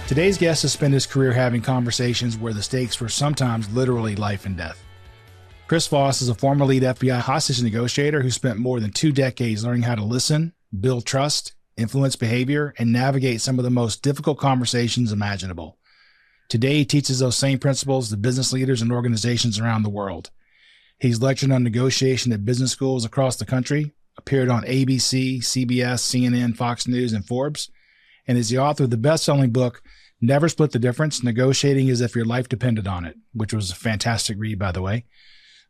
Today's guest has spent his career having conversations where the stakes were sometimes literally life and death. Chris Voss is a former lead FBI hostage negotiator who spent more than 2 decades learning how to listen, build trust, influence behavior, and navigate some of the most difficult conversations imaginable. Today, he teaches those same principles to business leaders and organizations around the world. He's lectured on negotiation at business schools across the country, appeared on ABC, CBS, CNN, Fox News, and Forbes, and is the author of the best-selling book, Never Split the Difference, Negotiating as If Your Life Depended on It, which was a fantastic read, by the way.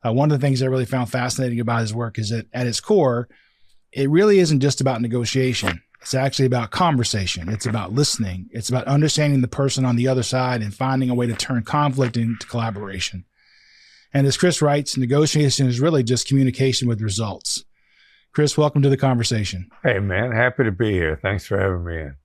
One of the things I really found fascinating about his work is that at its core, it really isn't just about negotiation. It's actually about conversation. It's about listening. It's about understanding the person on the other side and finding a way to turn conflict into collaboration. And as Chris writes, negotiation is really just communication with results. Chris, welcome to the conversation. Hey, man. Happy to be here. Thanks for having me in.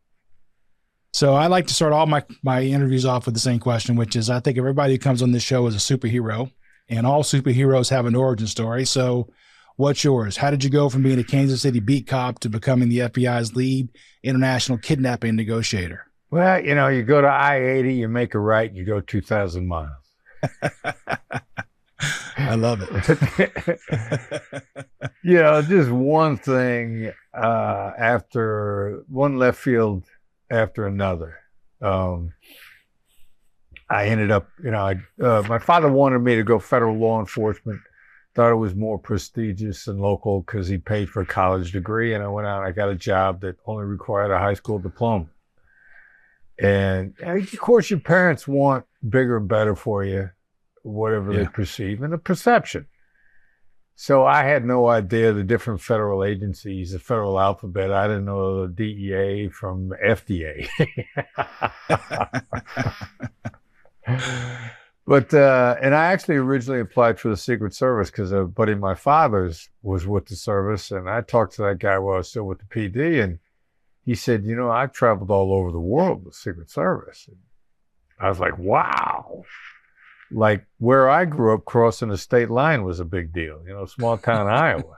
So I like to start all my interviews off with the same question, which is I think everybody who comes on this show is a superhero, and all superheroes have an origin story. So what's yours? How did you go from being a Kansas City beat cop to becoming the FBI's lead international kidnapping negotiator? Well, you go to I-80, you make a right, and you go 2,000 miles. I love it. Just one thing after one left field after another. I ended up, my father wanted me to go federal law enforcement, thought it was more prestigious and local because he paid for a college degree. And I went out and I got a job that only required a high school diploma. And of course, your parents want bigger and better for you, whatever they perceive, and a perception. So I had no idea the different federal agencies, the federal alphabet. I didn't know the DEA from FDA. But, and I actually originally applied for the Secret Service because a buddy of my father's was with the service. And I talked to that guy while I was still with the PD. And he said, I've traveled all over the world with the Secret Service. And I was like, wow. Like where I grew up, crossing the state line was a big deal. Small town Iowa.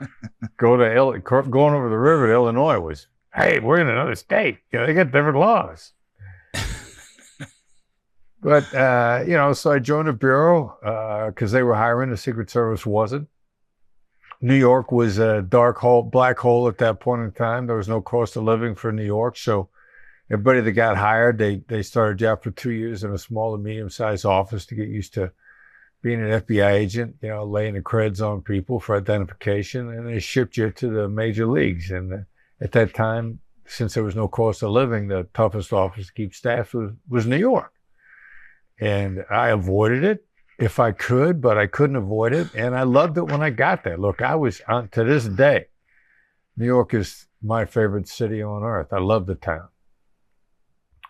Going over the river to Illinois was, hey, we're in another state. They got different laws. But, so I joined the Bureau because they were hiring. The Secret Service wasn't. New York was a black hole at that point in time. There was no cost of living for New York. So everybody that got hired, they started you out for 2 years in a small to medium-sized office to get used to being an FBI agent, laying the creds on people for identification. And they shipped you to the major leagues. And at that time, since there was no cost of living, the toughest office to keep staff was New York. And I avoided it if I could, but I couldn't avoid it. And I loved it when I got there. Look, I was on to this day. New York is my favorite city on earth. I love the town.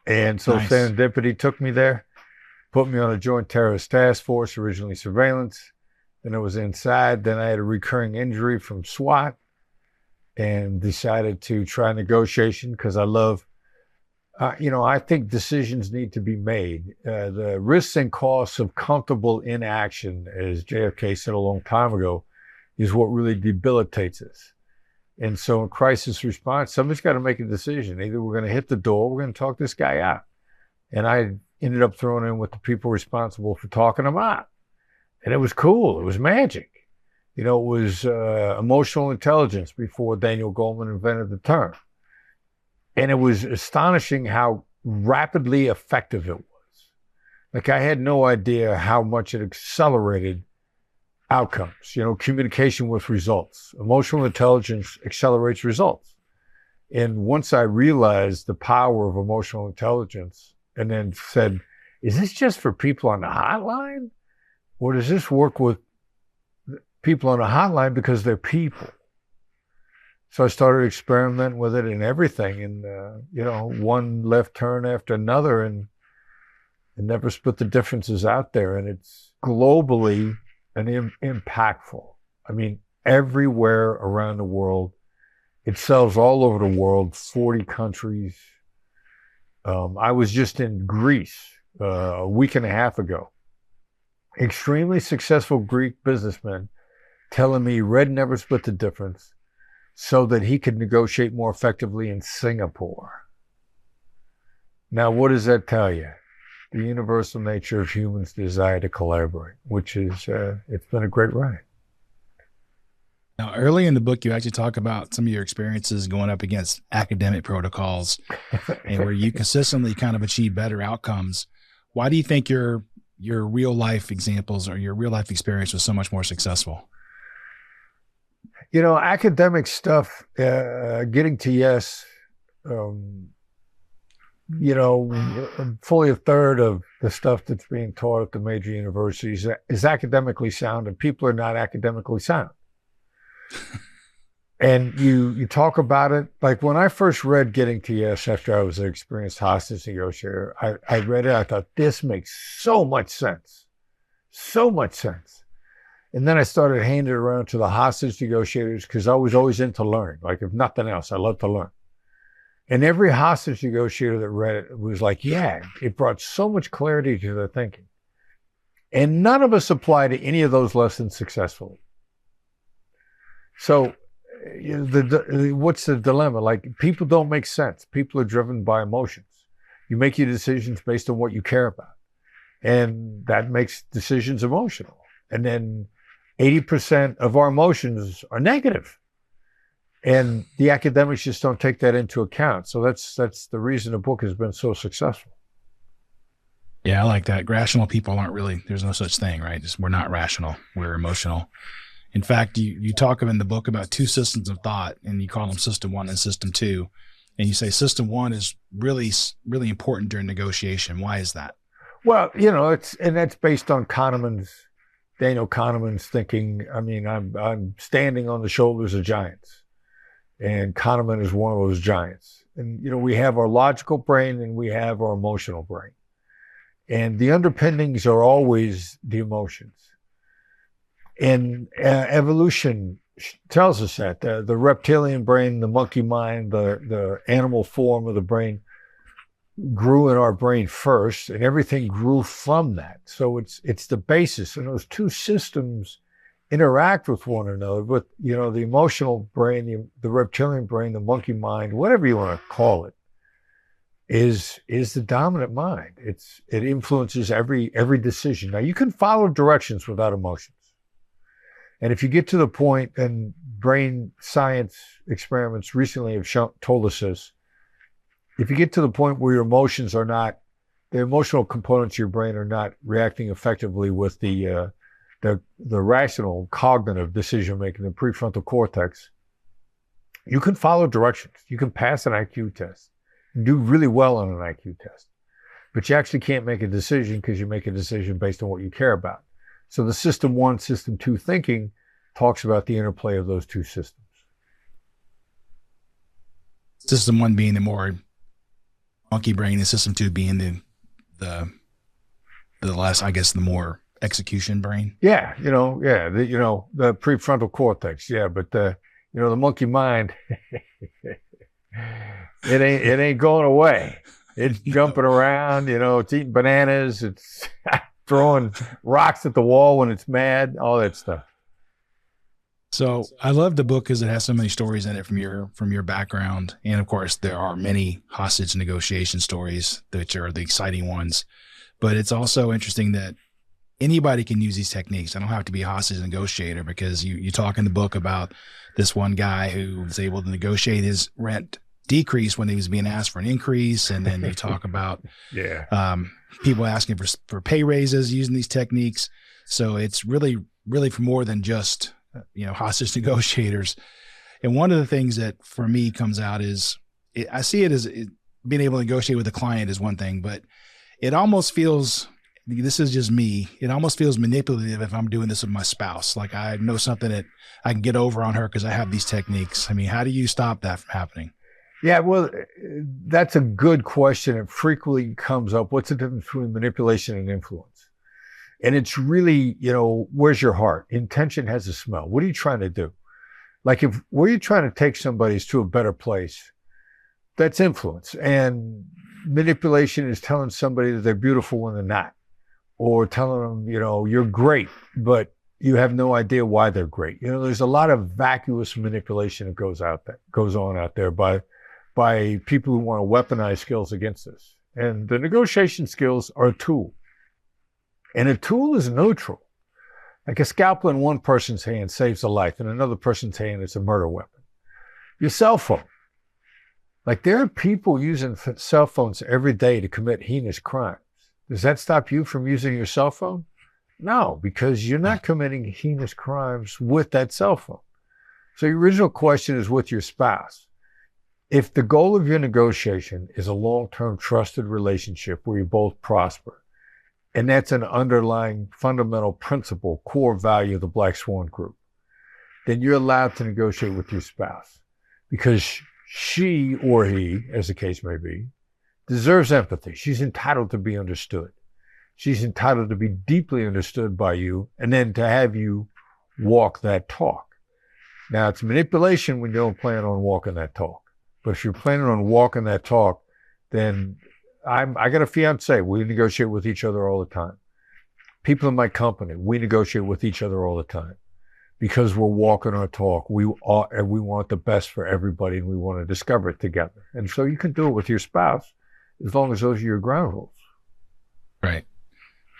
And so Nice. Serendipity took me there, put me on a joint terrorist task force, originally surveillance. Then I was inside. Then I had a recurring injury from SWAT and decided to try negotiation because I love I think decisions need to be made. The risks and costs of comfortable inaction, as JFK said a long time ago, is what really debilitates us. And so in crisis response, somebody's got to make a decision. Either we're going to hit the door, we're going to talk this guy out. And I ended up throwing in with the people responsible for talking him out. And it was cool. It was magic. It was emotional intelligence before Daniel Goleman invented the term. And it was astonishing how rapidly effective it was. Like I had no idea how much it accelerated outcomes, communication with results. Emotional intelligence accelerates results. And once I realized the power of emotional intelligence and then said, is this just for people on the hotline? Or does this work with people on the hotline because they're people? So I started experimenting with it and everything, and one left turn after another, and never split the differences out there. And it's globally and impactful. I mean, everywhere around the world, it sells all over the world, 40 countries. I was just in Greece a week and a half ago. Extremely successful Greek businessman telling me he read Never Split the Difference so that he could negotiate more effectively in Singapore. Now, what does that tell you? The universal nature of humans' desire to collaborate, which is, it's been a great ride. Now, early in the book, you actually talk about some of your experiences going up against academic protocols and where you consistently kind of achieve better outcomes. Why do you think your real life examples or your real life experience was so much more successful? You know, academic stuff, getting to yes, you know, fully a third of the stuff that's being taught at the major universities is academically sound, and people are not academically sound. And you talk about it, like when I first read Getting to Yes after I was an experienced hostage negotiator, I read it, I thought, this makes so much sense. So much sense. And then I started handing it around to the hostage negotiators because I was always into learning. Like if nothing else, I love to learn. And every hostage negotiator that read it was like, yeah, it brought so much clarity to their thinking. And none of us applied to any of those lessons successfully. So what's the dilemma? Like people don't make sense. People are driven by emotions. You make your decisions based on what you care about. And that makes decisions emotional. And then 80% of our emotions are negative. And the academics just don't take that into account. So that's the reason the book has been so successful. Yeah, I like that. Rational people aren't really, there's no such thing, right? We're not rational. We're emotional. In fact, you talk in the book about two systems of thought, and you call them system one and system two. And you say system one is really, really important during negotiation. Why is that? Well, you know, that's based on Daniel Kahneman's thinking. I mean, I'm standing on the shoulders of giants, and Kahneman is one of those giants. And, you know, we have our logical brain and we have our emotional brain. And the underpinnings are always the emotions. And evolution tells us that the reptilian brain, the monkey mind, the animal form of the brain grew in our brain first, and everything grew from that. So it's the basis, and those two systems interact with one another. But you know, the emotional brain, the reptilian brain, the monkey mind, whatever you want to call it, is the dominant mind. It influences every decision. Now you can follow directions without emotions. And if you get to the point, and brain science experiments recently have told us this, if you get to the point where your emotions are not, the emotional components of your brain are not reacting effectively with the rational cognitive decision making, the prefrontal cortex, you can follow directions. You can pass an IQ test and do really well on an IQ test, but you actually can't make a decision because you make a decision based on what you care about. So the system one, system two thinking talks about the interplay of those two systems. System one being the more monkey brain, and system two being the less, I guess, the more execution brain. Yeah, the prefrontal cortex. Yeah, but the monkey mind, it ain't going away. It's jumping around. It's eating bananas. It's throwing rocks at the wall when it's mad, all that stuff. So I love the book because it has so many stories in it from your background. And of course, there are many hostage negotiation stories, which are the exciting ones. But it's also interesting that anybody can use these techniques. I don't have to be a hostage negotiator, because you talk in the book about this one guy who was able to negotiate his rent decrease when he was being asked for an increase. And then you talk about people asking for pay raises using these techniques. So it's really, really for more than just, hostage negotiators. And one of the things that for me comes out is I see it as being able to negotiate with a client is one thing, but it almost feels, this is just me, it almost feels manipulative if I'm doing this with my spouse. Like I know something that I can get over on her because I have these techniques. I mean, how do you stop that from happening? Yeah, well, that's a good question. It frequently comes up. What's the difference between manipulation and influence? And it's really, where's your heart? Intention has a smell. What are you trying to do? Like where you're trying to take somebody to a better place, that's influence. And manipulation is telling somebody that they're beautiful when they're not, or telling them, you're great, but you have no idea why they're great. There's a lot of vacuous manipulation that goes on out there by people who want to weaponize skills against us. And the negotiation skills are a tool. And a tool is neutral. Like a scalpel in one person's hand saves a life, in another person's hand it's a murder weapon. Your cell phone. Like there are people using cell phones every day to commit heinous crimes. Does that stop you from using your cell phone? No, because you're not committing heinous crimes with that cell phone. So your original question is with your spouse. If the goal of your negotiation is a long-term trusted relationship where you both prosper, and that's an underlying fundamental principle, core value of the Black Swan Group, then you're allowed to negotiate with your spouse because she or he, as the case may be, deserves empathy. She's entitled to be understood. She's entitled to be deeply understood by you and then to have you walk that talk. Now, it's manipulation when you don't plan on walking that talk. But if you're planning on walking that talk, then I got a fiance. We negotiate with each other all the time. People in my company, we negotiate with each other all the time because we're walking our talk. We want the best for everybody and we want to discover it together. And so you can do it with your spouse as long as those are your ground rules. Right.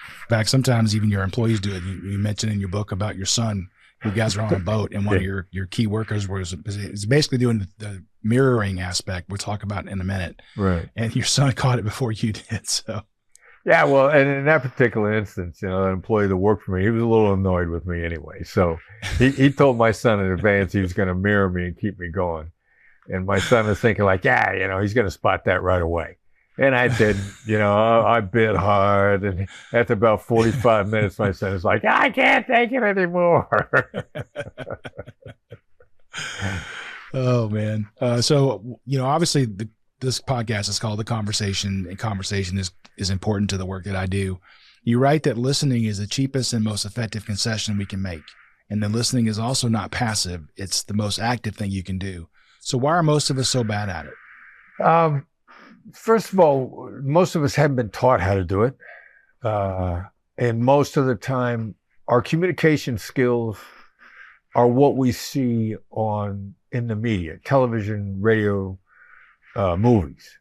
In fact, sometimes even your employees do it. You mentioned in your book about your son. You guys were on a boat, and one of your key workers is basically doing the mirroring aspect. We'll talk about in a minute. Right. And your son caught it before you did. So. Yeah, well, and in that particular instance, an employee that worked for me, he was a little annoyed with me anyway. So he told my son in advance he was going to mirror me and keep me going. And my son was thinking like, he's going to spot that right away. And I did, I bit hard. And after about 45 minutes, my son was like, I can't take it anymore. Oh, man. So, obviously this podcast is called The Conversation, and conversation is important to the work that I do. You write that listening is the cheapest and most effective concession we can make. And then listening is also not passive. It's the most active thing you can do. So why are most of us so bad at it? First of all, most of us haven't been taught how to do it. And most of the time, our communication skills are what we see in the media, television, radio, movies.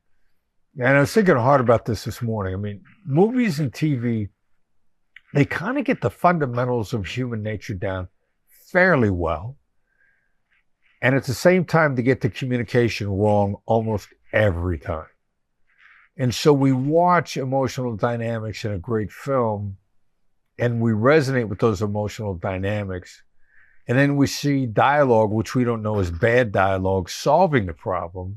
And I was thinking hard about this morning. I mean, movies and TV, they kind of get the fundamentals of human nature down fairly well. And at the same time, they get the communication wrong almost every time. And so we watch emotional dynamics in a great film and we resonate with those emotional dynamics. And then we see dialogue, which we don't know is bad dialogue, solving the problem.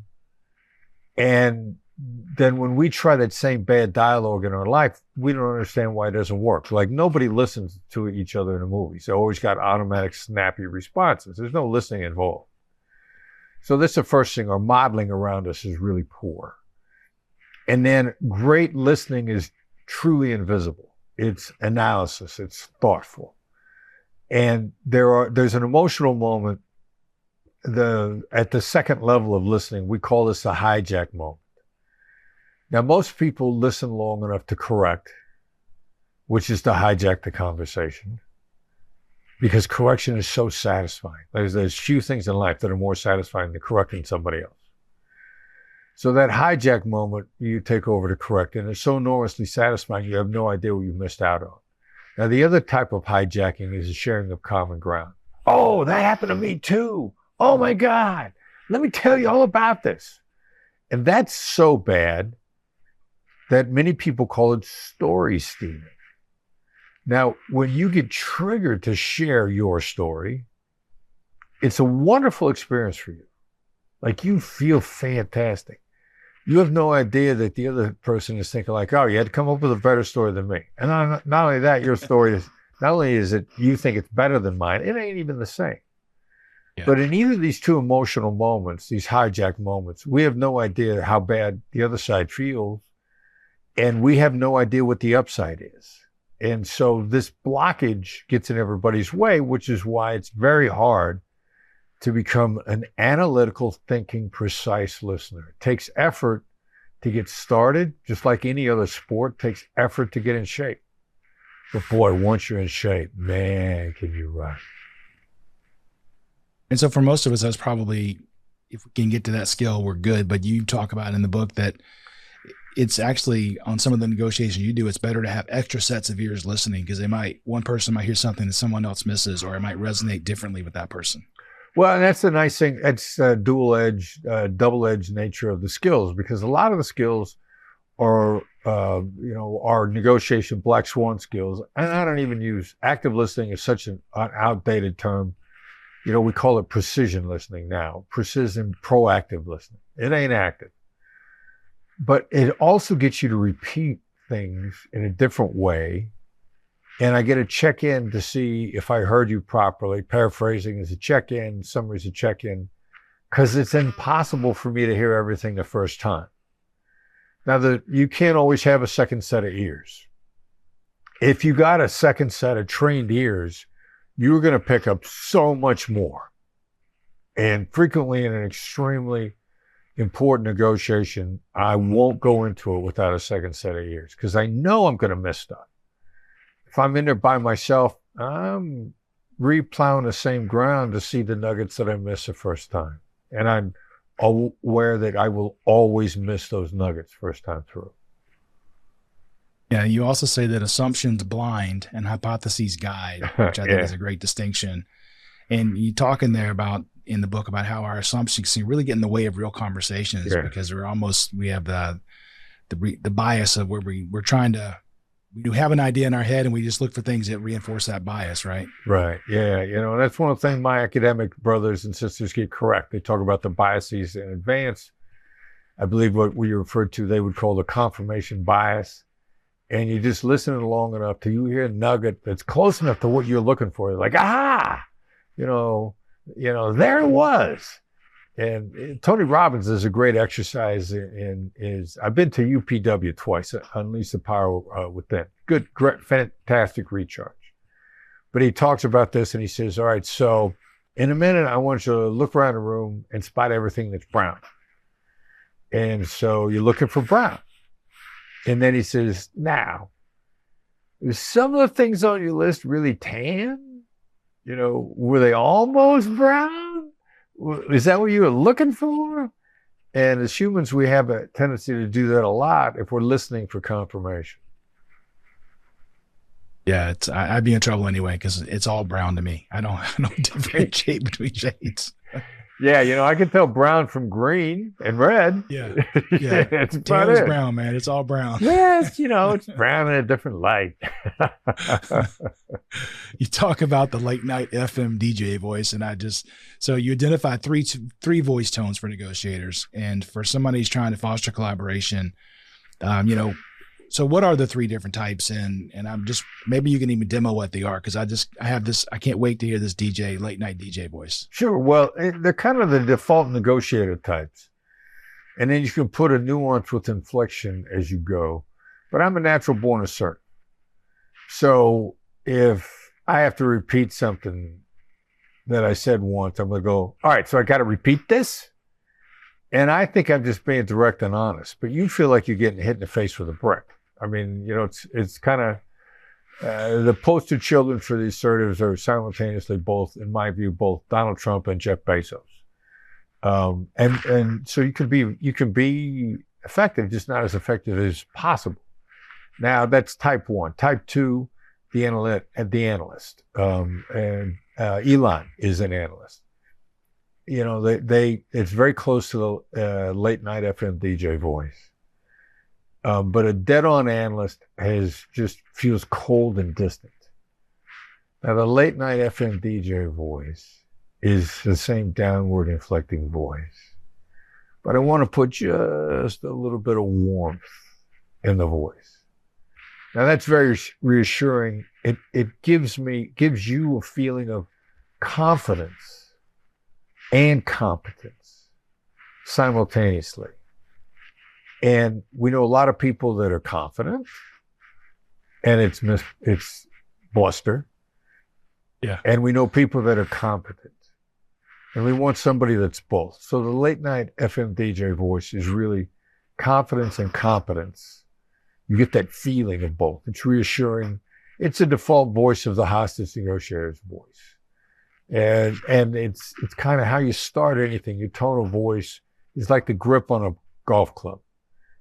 And then when we try that same bad dialogue in our life, we don't understand why it doesn't work. Like nobody listens to each other in a movie. They always got automatic, snappy responses. There's no listening involved. So that's the first thing. Our modeling around us is really poor. And then great listening is truly invisible. It's analysis. It's thoughtful. And there's an emotional moment. At the second level of listening, we call this the hijack moment. Now, most people listen long enough to correct, which is to hijack the conversation, because correction is so satisfying. There's few things in life that are more satisfying than correcting somebody else. So that hijack moment, you take over to correct, and it's so enormously satisfying, you have no idea what you missed out on. Now, the other type of hijacking is the sharing of common ground. Oh, that happened to me too. Oh my God, let me tell you all about this. And that's so bad that many people call it story stealing. Now, when you get triggered to share your story, it's a wonderful experience for you. Like you feel fantastic. You have no idea that the other person is thinking like, oh, you had to come up with a better story than me. And not only that, your story is, not only is it, you think it's better than mine, it ain't even the same. Yeah. But in either of these two emotional moments, these hijack moments, we have no idea how bad the other side feels. And we have no idea what the upside is. And so this blockage gets in everybody's way, which is why it's very hard to become an analytical thinking, precise listener. It takes effort to get started, just like any other sport, it takes effort to get in shape. But boy, once you're in shape, man, can you run. And so for most of us, that's probably, if we can get to that skill, we're good. But you talk about in the book that it's actually on some of the negotiations you do, it's better to have extra sets of ears listening because one person might hear something that someone else misses, or it might resonate differently with that person. Well, and that's the nice thing. It's double-edged nature of the skills, because a lot of the skills are, our negotiation black swan skills. And I don't even use active listening is such an outdated term. We call it precision listening now, precision proactive listening. It ain't active. But it also gets you to repeat things in a different way. And I get a check-in to see if I heard you properly. Paraphrasing is a check-in, summary is a check-in, because it's impossible for me to hear everything the first time. Now, you can't always have a second set of ears. If you got a second set of trained ears, you're going to pick up so much more. And frequently in an extremely important negotiation, I won't go into it without a second set of ears because I know I'm going to miss stuff. If I'm in there by myself, I'm replowing the same ground to see the nuggets that I missed the first time. And I'm aware that I will always miss those nuggets first time through. Yeah, you also say that assumptions blind and hypotheses guide, which I think is a great distinction. And you talk in the book about how our assumptions can really get in the way of real conversations because we have the bias of where we're trying to, we have an idea in our head and we just look for things that reinforce that bias, right? Right. Yeah. That's one of the things my academic brothers and sisters get correct. They talk about the biases in advance. I believe what we referred to, they would call the confirmation bias. And you just listen long enough till you hear a nugget that's close enough to what you're looking for. You're like, there it was. And Tony Robbins is a great exercise I've been to UPW twice, Unleash the Power Within. Good, great, fantastic recharge. But he talks about this and he says, all right, so in a minute, I want you to look around the room and spot everything that's brown. And so you're looking for brown. And then he says, now, is some of the things on your list really tan? Were they almost brown? Is that what you were looking for? And as humans, we have a tendency to do that a lot if we're listening for confirmation. Yeah, I'd be in trouble anyway because it's all brown to me. I don't differentiate between shades. Yeah, I can tell brown from green and red. Yeah. It's Tan is brown, man. It's all brown. Yes, it's brown in a different light. You talk about the late night FM DJ voice, and so you identify three voice tones for negotiators, and for somebody who's trying to foster collaboration, so what are the three different types? And maybe you can even demo what they are, because I can't wait to hear this late night DJ voice. Sure. Well, they're kind of the default negotiator types. And then you can put a nuance with inflection as you go. But I'm a natural born assertive. So if I have to repeat something that I said once, I'm going to go, all right, so I got to repeat this? And I think I'm just being direct and honest, but you feel like you're getting hit in the face with a brick. I mean, it's kind of the poster children for the assertives are simultaneously both, in my view, both Donald Trump and Jeff Bezos. And so you can be effective, just not as effective as possible. Now that's type 1. Type 2, the analyst. Elon is an analyst. It's very close to the late night FM DJ voice. But a dead-on analyst just feels cold and distant. Now, the late night FM DJ voice is the same downward inflecting voice. But I want to put just a little bit of warmth in the voice. Now, that's very reassuring. It gives you a feeling of confidence and competence simultaneously. And we know a lot of people that are confident, and it's bluster. Yeah. And we know people that are competent, and we want somebody that's both. So the late night FM DJ voice is really confidence and competence. You get that feeling of both. It's reassuring. It's a default voice of the hostage negotiator's voice. And it's kind of how you start anything. Your tone of voice is like the grip on a golf club.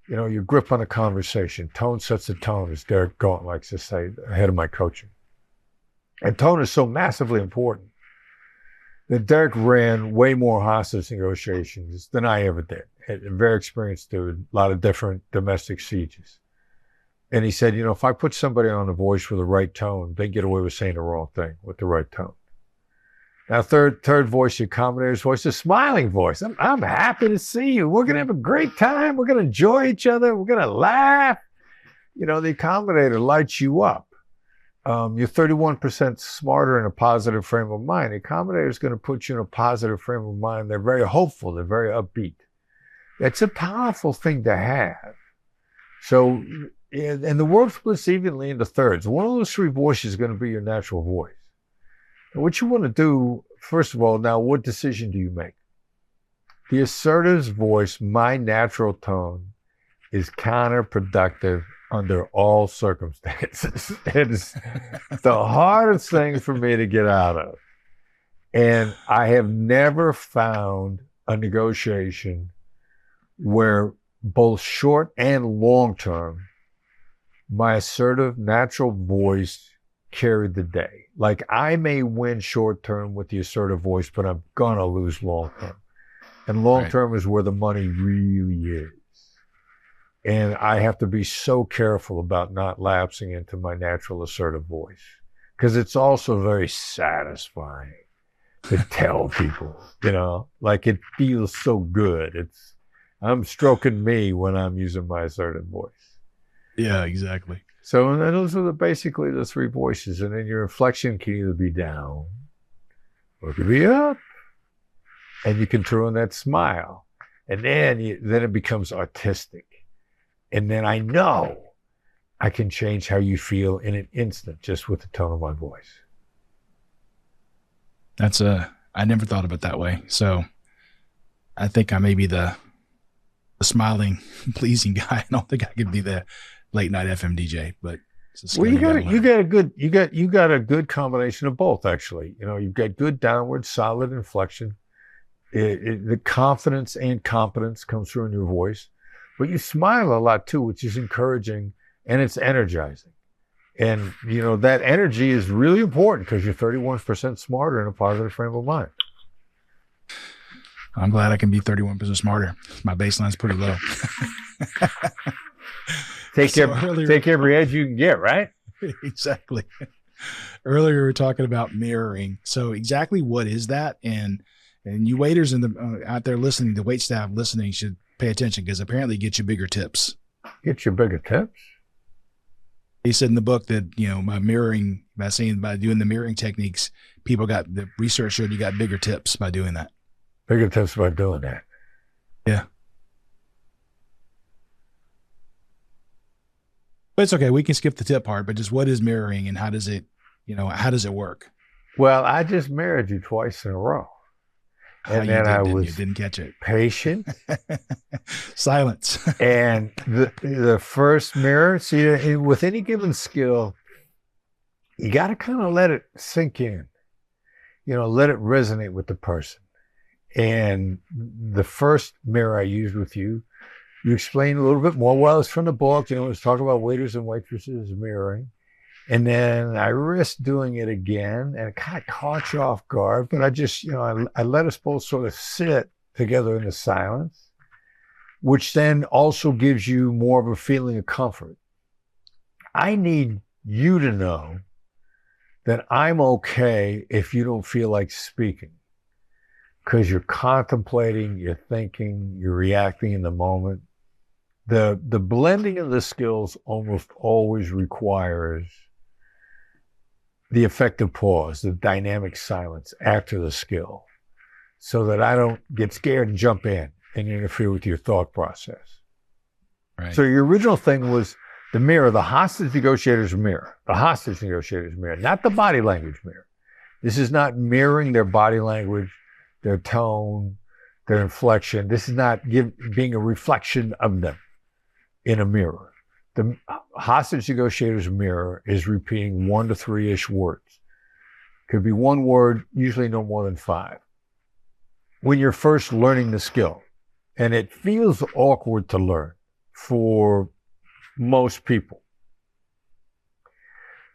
your grip on a conversation. Tone sets the tone, as Derek Gaunt likes to say, ahead of my coaching. And tone is so massively important that Derek ran way more hostage negotiations than I ever did. Very experienced dude, a lot of different domestic sieges. And he said, if I put somebody on a voice with the right tone, they get away with saying the wrong thing with the right tone. Now, third voice, the accommodator's voice, the smiling voice. I'm happy to see you. We're going to have a great time. We're going to enjoy each other. We're going to laugh. The accommodator lights you up. You're 31% smarter in a positive frame of mind. The accommodator is going to put you in a positive frame of mind. They're very hopeful. They're very upbeat. It's a powerful thing to have. So, and the world splits evenly into thirds. One of those three voices is going to be your natural voice. And what you want to do, first of all, now, what decision do you make? The assertive's voice, my natural tone, is counterproductive under all circumstances. It is the hardest thing for me to get out of. And I have never found a negotiation where both short and long term, my assertive natural voice carried the day. Like, I may win short term with the assertive voice, but I'm gonna lose long term. And long term is where the money really is. And I have to be so careful about not lapsing into my natural assertive voice, because it's also very satisfying to tell people, like, it feels so good. I'm stroking me when I'm using my assertive voice. Yeah, exactly. So, and those are basically the three voices. And then your inflection can either be down or it can be up. And you can throw in that smile. And then it becomes artistic. And then I know I can change how you feel in an instant just with the tone of my voice. I never thought of it that way. So I think I may be the smiling, pleasing guy. I don't think I could be the late night FM DJ, but well, you got a good combination of both, actually. You've got good downward, solid inflection. The confidence and competence comes through in your voice, but you smile a lot too, which is encouraging, and it's energizing. And that energy is really important because you're 31% smarter in a positive frame of mind. I'm glad I can be 31% smarter. My baseline's pretty low. Take every edge you can get, right? Exactly. Earlier we were talking about mirroring. So exactly what is that? And you waiters out there listening, the wait staff listening should pay attention, because apparently it gets you bigger tips. Get you bigger tips? He said in the book that, by doing the mirroring techniques, the research showed you got bigger tips by doing that. Bigger tips by doing that. Yeah. But it's okay. We can skip the tip part, but just what is mirroring and how does it work? Well, I just mirrored you twice in a row. And then I didn't catch it. Patient. Silence. And the first mirror, see, with any given skill, you got to kind of let it sink in, let it resonate with the person. And the first mirror I used with you explained a little bit more. Well, it's from the book, it was talking about waiters and waitresses mirroring. And then I risked doing it again, and it kind of caught you off guard, but I just, I let us both sort of sit together in the silence, which then also gives you more of a feeling of comfort. I need you to know that I'm okay if you don't feel like speaking, because you're contemplating, you're thinking, you're reacting in the moment. The blending of the skills almost always requires the effective pause, the dynamic silence after the skill, so that I don't get scared and jump in and interfere with your thought process. Right. So your original thing was the mirror, the hostage negotiator's mirror, not the body language mirror. This is not mirroring their body language, their tone, their inflection. This is not being a reflection of them in a mirror. The hostage negotiator's mirror is repeating 1 to 3-ish words. Could be one word, usually no more than 5. When you're first learning the skill, and it feels awkward to learn. for most people.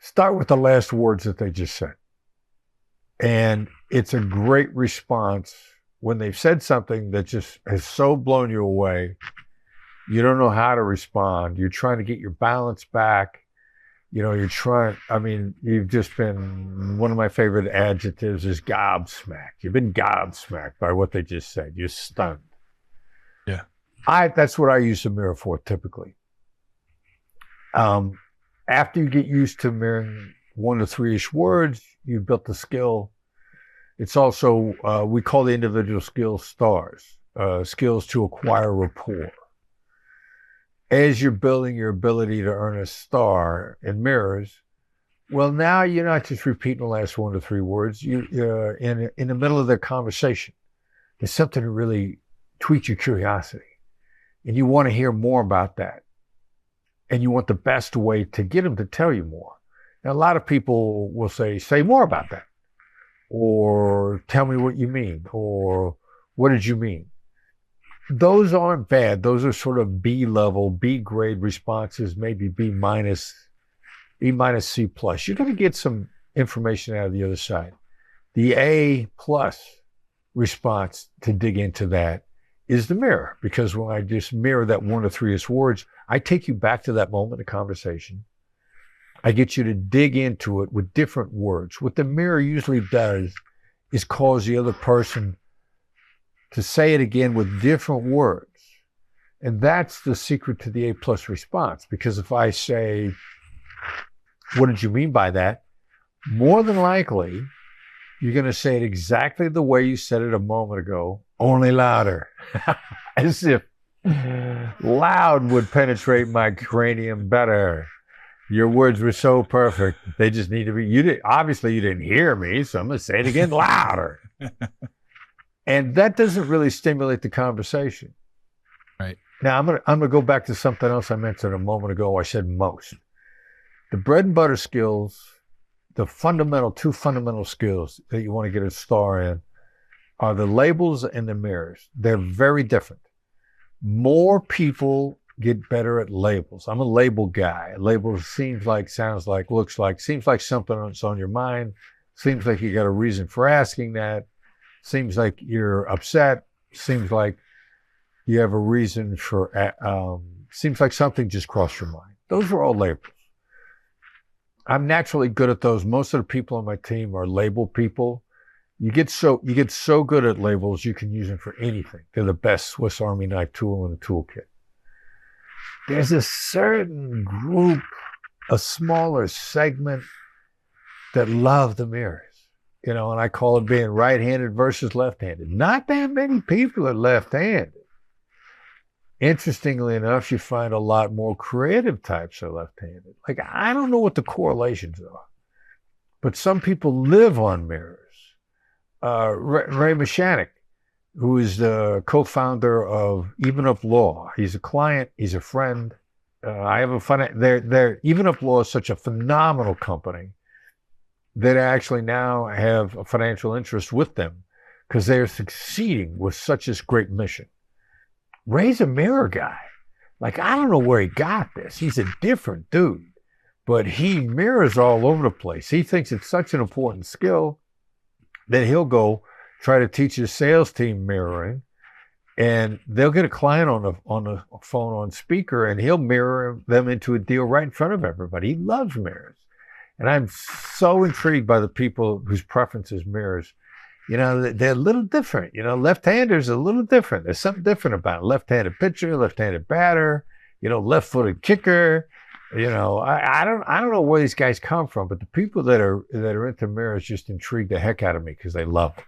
Start with the last words that they just said. And it's a great response when they've said something that just has so blown you away. You don't know how to respond. You're trying to get your balance back. You've just been, one of my favorite adjectives is gobsmacked. You've been gobsmacked by what they just said. You're stunned. Yeah. That's what I use the mirror for typically. After you get used to mirroring 1 to 3-ish words, you've built the skill. It's also, we call the individual skills stars, skills to acquire rapport. As you're building your ability to earn a star in mirrors, well, now you're not just repeating the last 1 to 3 words. You're in the middle of their conversation. There's something that really tweaks your curiosity. And you want to hear more about that. And you want the best way to get them to tell you more. Now, a lot of people will say more about that. Or tell me what you mean. Or what did you mean? Those aren't bad. Those are sort of B level, B grade responses, maybe B minus, C plus. You're going to get some information out of the other side. The A plus response to dig into that is the mirror, because when I just mirror that 1 to 3-ish words, I take you back to that moment of conversation. I get you to dig into it with different words. What the mirror usually does is cause the other person to say it again with different words. And that's the secret to the A plus response. Because if I say, what did you mean by that? More than likely, you're going to say it exactly the way you said it a moment ago, only louder. As if loud would penetrate my cranium better. Your words were so perfect. They just need to be, obviously you didn't hear me, so I'm going to say it again louder. And that doesn't really stimulate the conversation. Right. Now, I'm gonna go back to something else I mentioned a moment ago. I said most. The bread and butter skills, two fundamental skills that you want to get a star in are the labels and the mirrors. They're very different. More people get better at labels. I'm a label guy. Labels seems like, sounds like, looks like, seems like something that's on your mind. Seems like you got a reason for asking that. Seems like you're upset. Seems like you have a reason for, seems like something just crossed your mind. Those are all labels. I'm naturally good at those. Most of the people on my team are label people. You get so good at labels, you can use them for anything. They're the best Swiss Army knife tool in the toolkit. There's a certain group, a smaller segment that love the mirrors. And I call it being right-handed versus left-handed. Not that many people are left-handed. Interestingly enough, you find a lot more creative types are left-handed. Like, I don't know what the correlations are, but some people live on mirrors. Ray Mashanik, who is the co-founder of Even Up Law. He's a client. He's a friend. I have Even Up Law is such a phenomenal company that I actually now have a financial interest with them because they're succeeding with such a great mission. Ray's a mirror guy. Like, I don't know where he got this. He's a different dude, but he mirrors all over the place. He thinks it's such an important skill that he'll go try to teach his sales team mirroring, and they'll get a client on the phone on speaker, and he'll mirror them into a deal right in front of everybody. He loves mirrors. And I'm so intrigued by the people whose preference is mirrors. They're a little different. Left-handers are a little different. There's something different about it. Left-handed pitcher, left-handed batter, left-footed kicker. I don't know where these guys come from, but the people that are into mirrors just intrigue the heck out of me because they love them.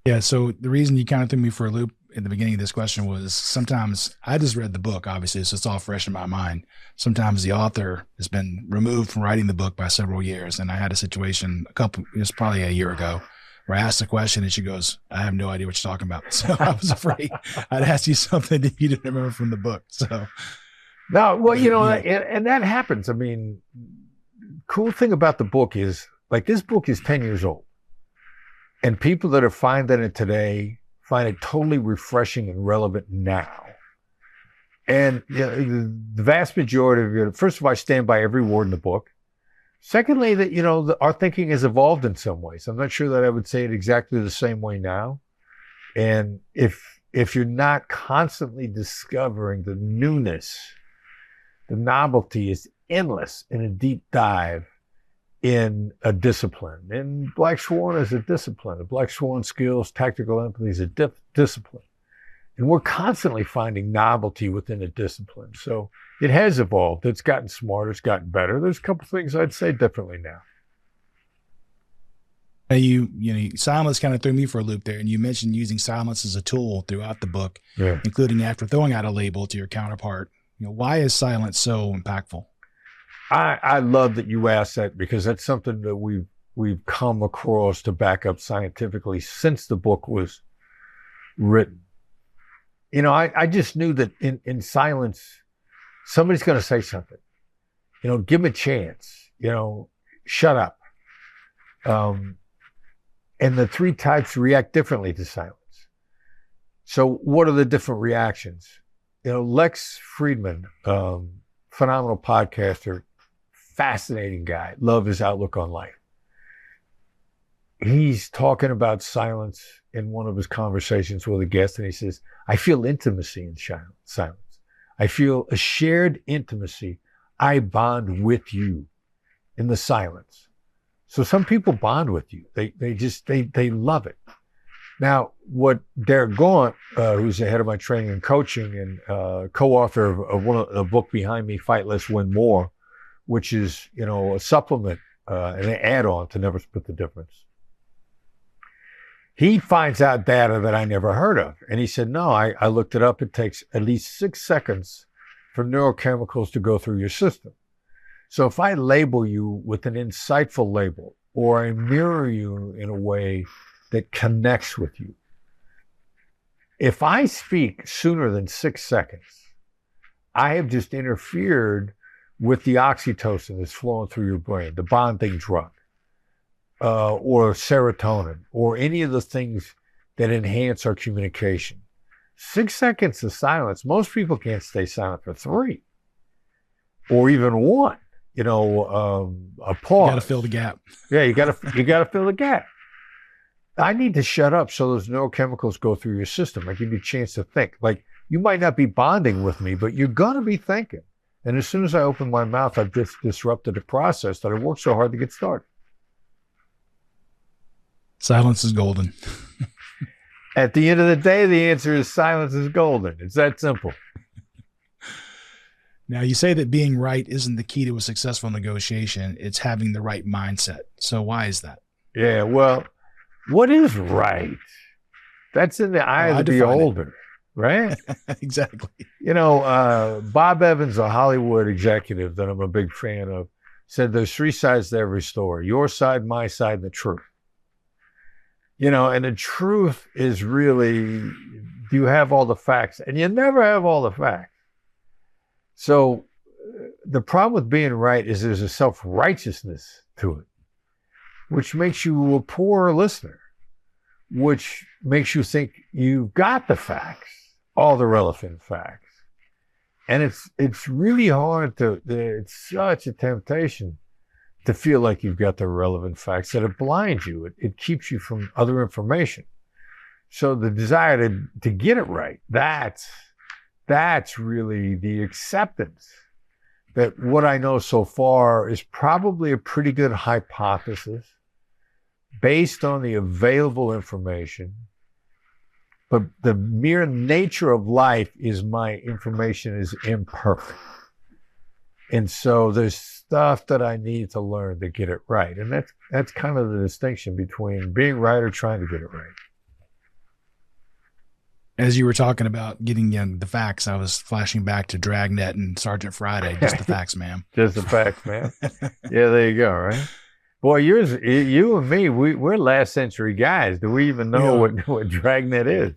Yeah. So the reason you kind of threw me for a loop at the beginning of this question was sometimes I just read the book, obviously, so it's all fresh in my mind. Sometimes the author has been removed from writing the book by several years. And I had a situation it was probably a year ago, where I asked a question and she goes, I have no idea what you're talking about. So I was afraid I'd ask you something that you didn't remember from the book. So. No, well, and that happens. I mean, cool thing about the book is, like, this book is 10 years old. And people that are finding it today find it totally refreshing and relevant now. And the vast majority of it, first of all, I stand by every word in the book. Secondly, that, our thinking has evolved in some ways. I'm not sure that I would say it exactly the same way now. And if you're not constantly discovering the newness, the novelty is endless in a deep dive in a discipline. And Black Swan is a discipline. The Black Swan skills, tactical empathy is a discipline. And we're constantly finding novelty within a discipline. So it has evolved. It's gotten smarter. It's gotten better. There's a couple things I'd say differently now. Silence kind of threw me for a loop there. And you mentioned using silence as a tool throughout the book, Yeah. including after throwing out a label to your counterpart. Why is silence so impactful? I love that you asked that, because that's something that we've come across to back up scientifically since the book was written. I just knew that in silence, somebody's going to say something. Give them a chance. Shut up. And the three types react differently to silence. So what are the different reactions? Lex Friedman, phenomenal podcaster, fascinating guy. Love his outlook on life. He's talking about silence in one of his conversations with a guest, and he says, I feel intimacy in silence. I feel a shared intimacy. I bond with you in the silence. So some people bond with you. They love it. Now, what Derek Gaunt, who's the head of my training and coaching and co-author of a book behind me, Fight Less, Win More, which is, a supplement and an add-on to Never Split the Difference. He finds out data that I never heard of. And he said, no, I looked it up. It takes at least 6 seconds for neurochemicals to go through your system. So if I label you with an insightful label, or I mirror you in a way that connects with you, if I speak sooner than 6 seconds, I have just interfered with the oxytocin that's flowing through your brain, the bonding drug, or serotonin, or any of the things that enhance our communication. 6 seconds of silence. Most people can't stay silent for 3 or even 1. A pause. You got to fill the gap. Yeah, you got to fill the gap. I need to shut up so those neurochemicals go through your system. I give you a chance to think. Like, you might not be bonding with me, but you're going to be thinking. And as soon as I open my mouth, I've just disrupted the process that I worked so hard to get started. Silence is golden. At the end of the day, the answer is silence is golden. It's that simple. Now, you say that being right isn't the key to a successful negotiation. It's having the right mindset. So why is that? Yeah, well, what is right? That's in the eye of the beholder, right? Exactly. Bob Evans, a Hollywood executive that I'm a big fan of, said there's 3 sides to every story: your side, my side, and the truth. And the truth is really, do you have all the facts? And you never have all the facts. So the problem with being right is there's a self-righteousness to it, which makes you a poor listener, which makes you think you've got the facts, all the relevant facts. And it's really hard it's such a temptation to feel like you've got the relevant facts, that it blinds you. It keeps you from other information. So the desire to get it right, that's really the acceptance that what I know so far is probably a pretty good hypothesis based on the available information. But the mere nature of life is my information is imperfect. And so there's stuff that I need to learn to get it right. And that's kind of the distinction between being right or trying to get it right. As you were talking about getting the facts, I was flashing back to Dragnet and Sergeant Friday. Just the facts, ma'am. Just the facts, man. Yeah, there you go, right? Boy, you and me, we're last century guys. Do we even know what Dragnet is?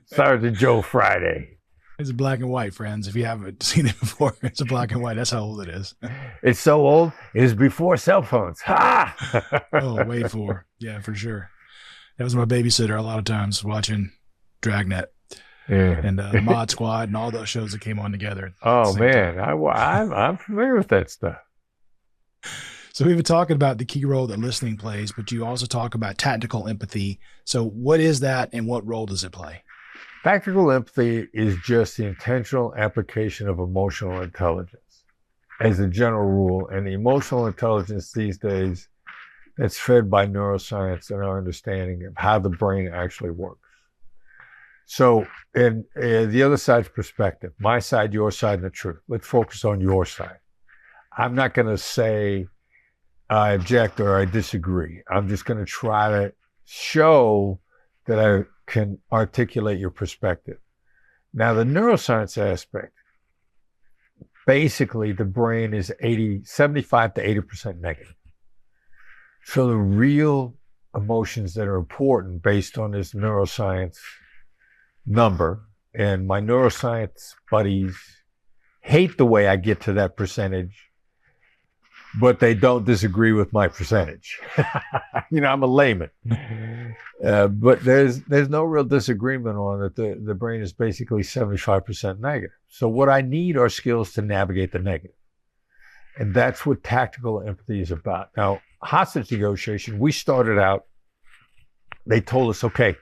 Sergeant Joe Friday. It's black and white, friends. If you haven't seen it before, it's a black and white. That's how old it is. It's so old. It was before cell phones. Ha! Oh, way before. Yeah, for sure. That was my babysitter a lot of times watching Dragnet. and Mod Squad and all those shows that came on together. Oh man, I'm familiar with that stuff. So we've been talking about the key role that listening plays, but you also talk about tactical empathy. So what is that and what role does it play? Tactical empathy is just the intentional application of emotional intelligence as a general rule. And the emotional intelligence these days that's fed by neuroscience and our understanding of how the brain actually works. So in the other side's perspective, my side, your side, and the truth. Let's focus on your side. I'm not going to say I object or I disagree. I'm just going to try to show that I can articulate your perspective. Now, the neuroscience aspect, basically the brain is 75 to 80% negative. So the real emotions that are important based on this neuroscience number, and my neuroscience buddies hate the way I get to that percentage, but they don't disagree with my percentage. I'm a layman. But there's no real disagreement on that. The brain is basically 75% negative. So what I need are skills to navigate the negative. And that's what tactical empathy is about. Now, hostage negotiation, we started out, they told us, okay,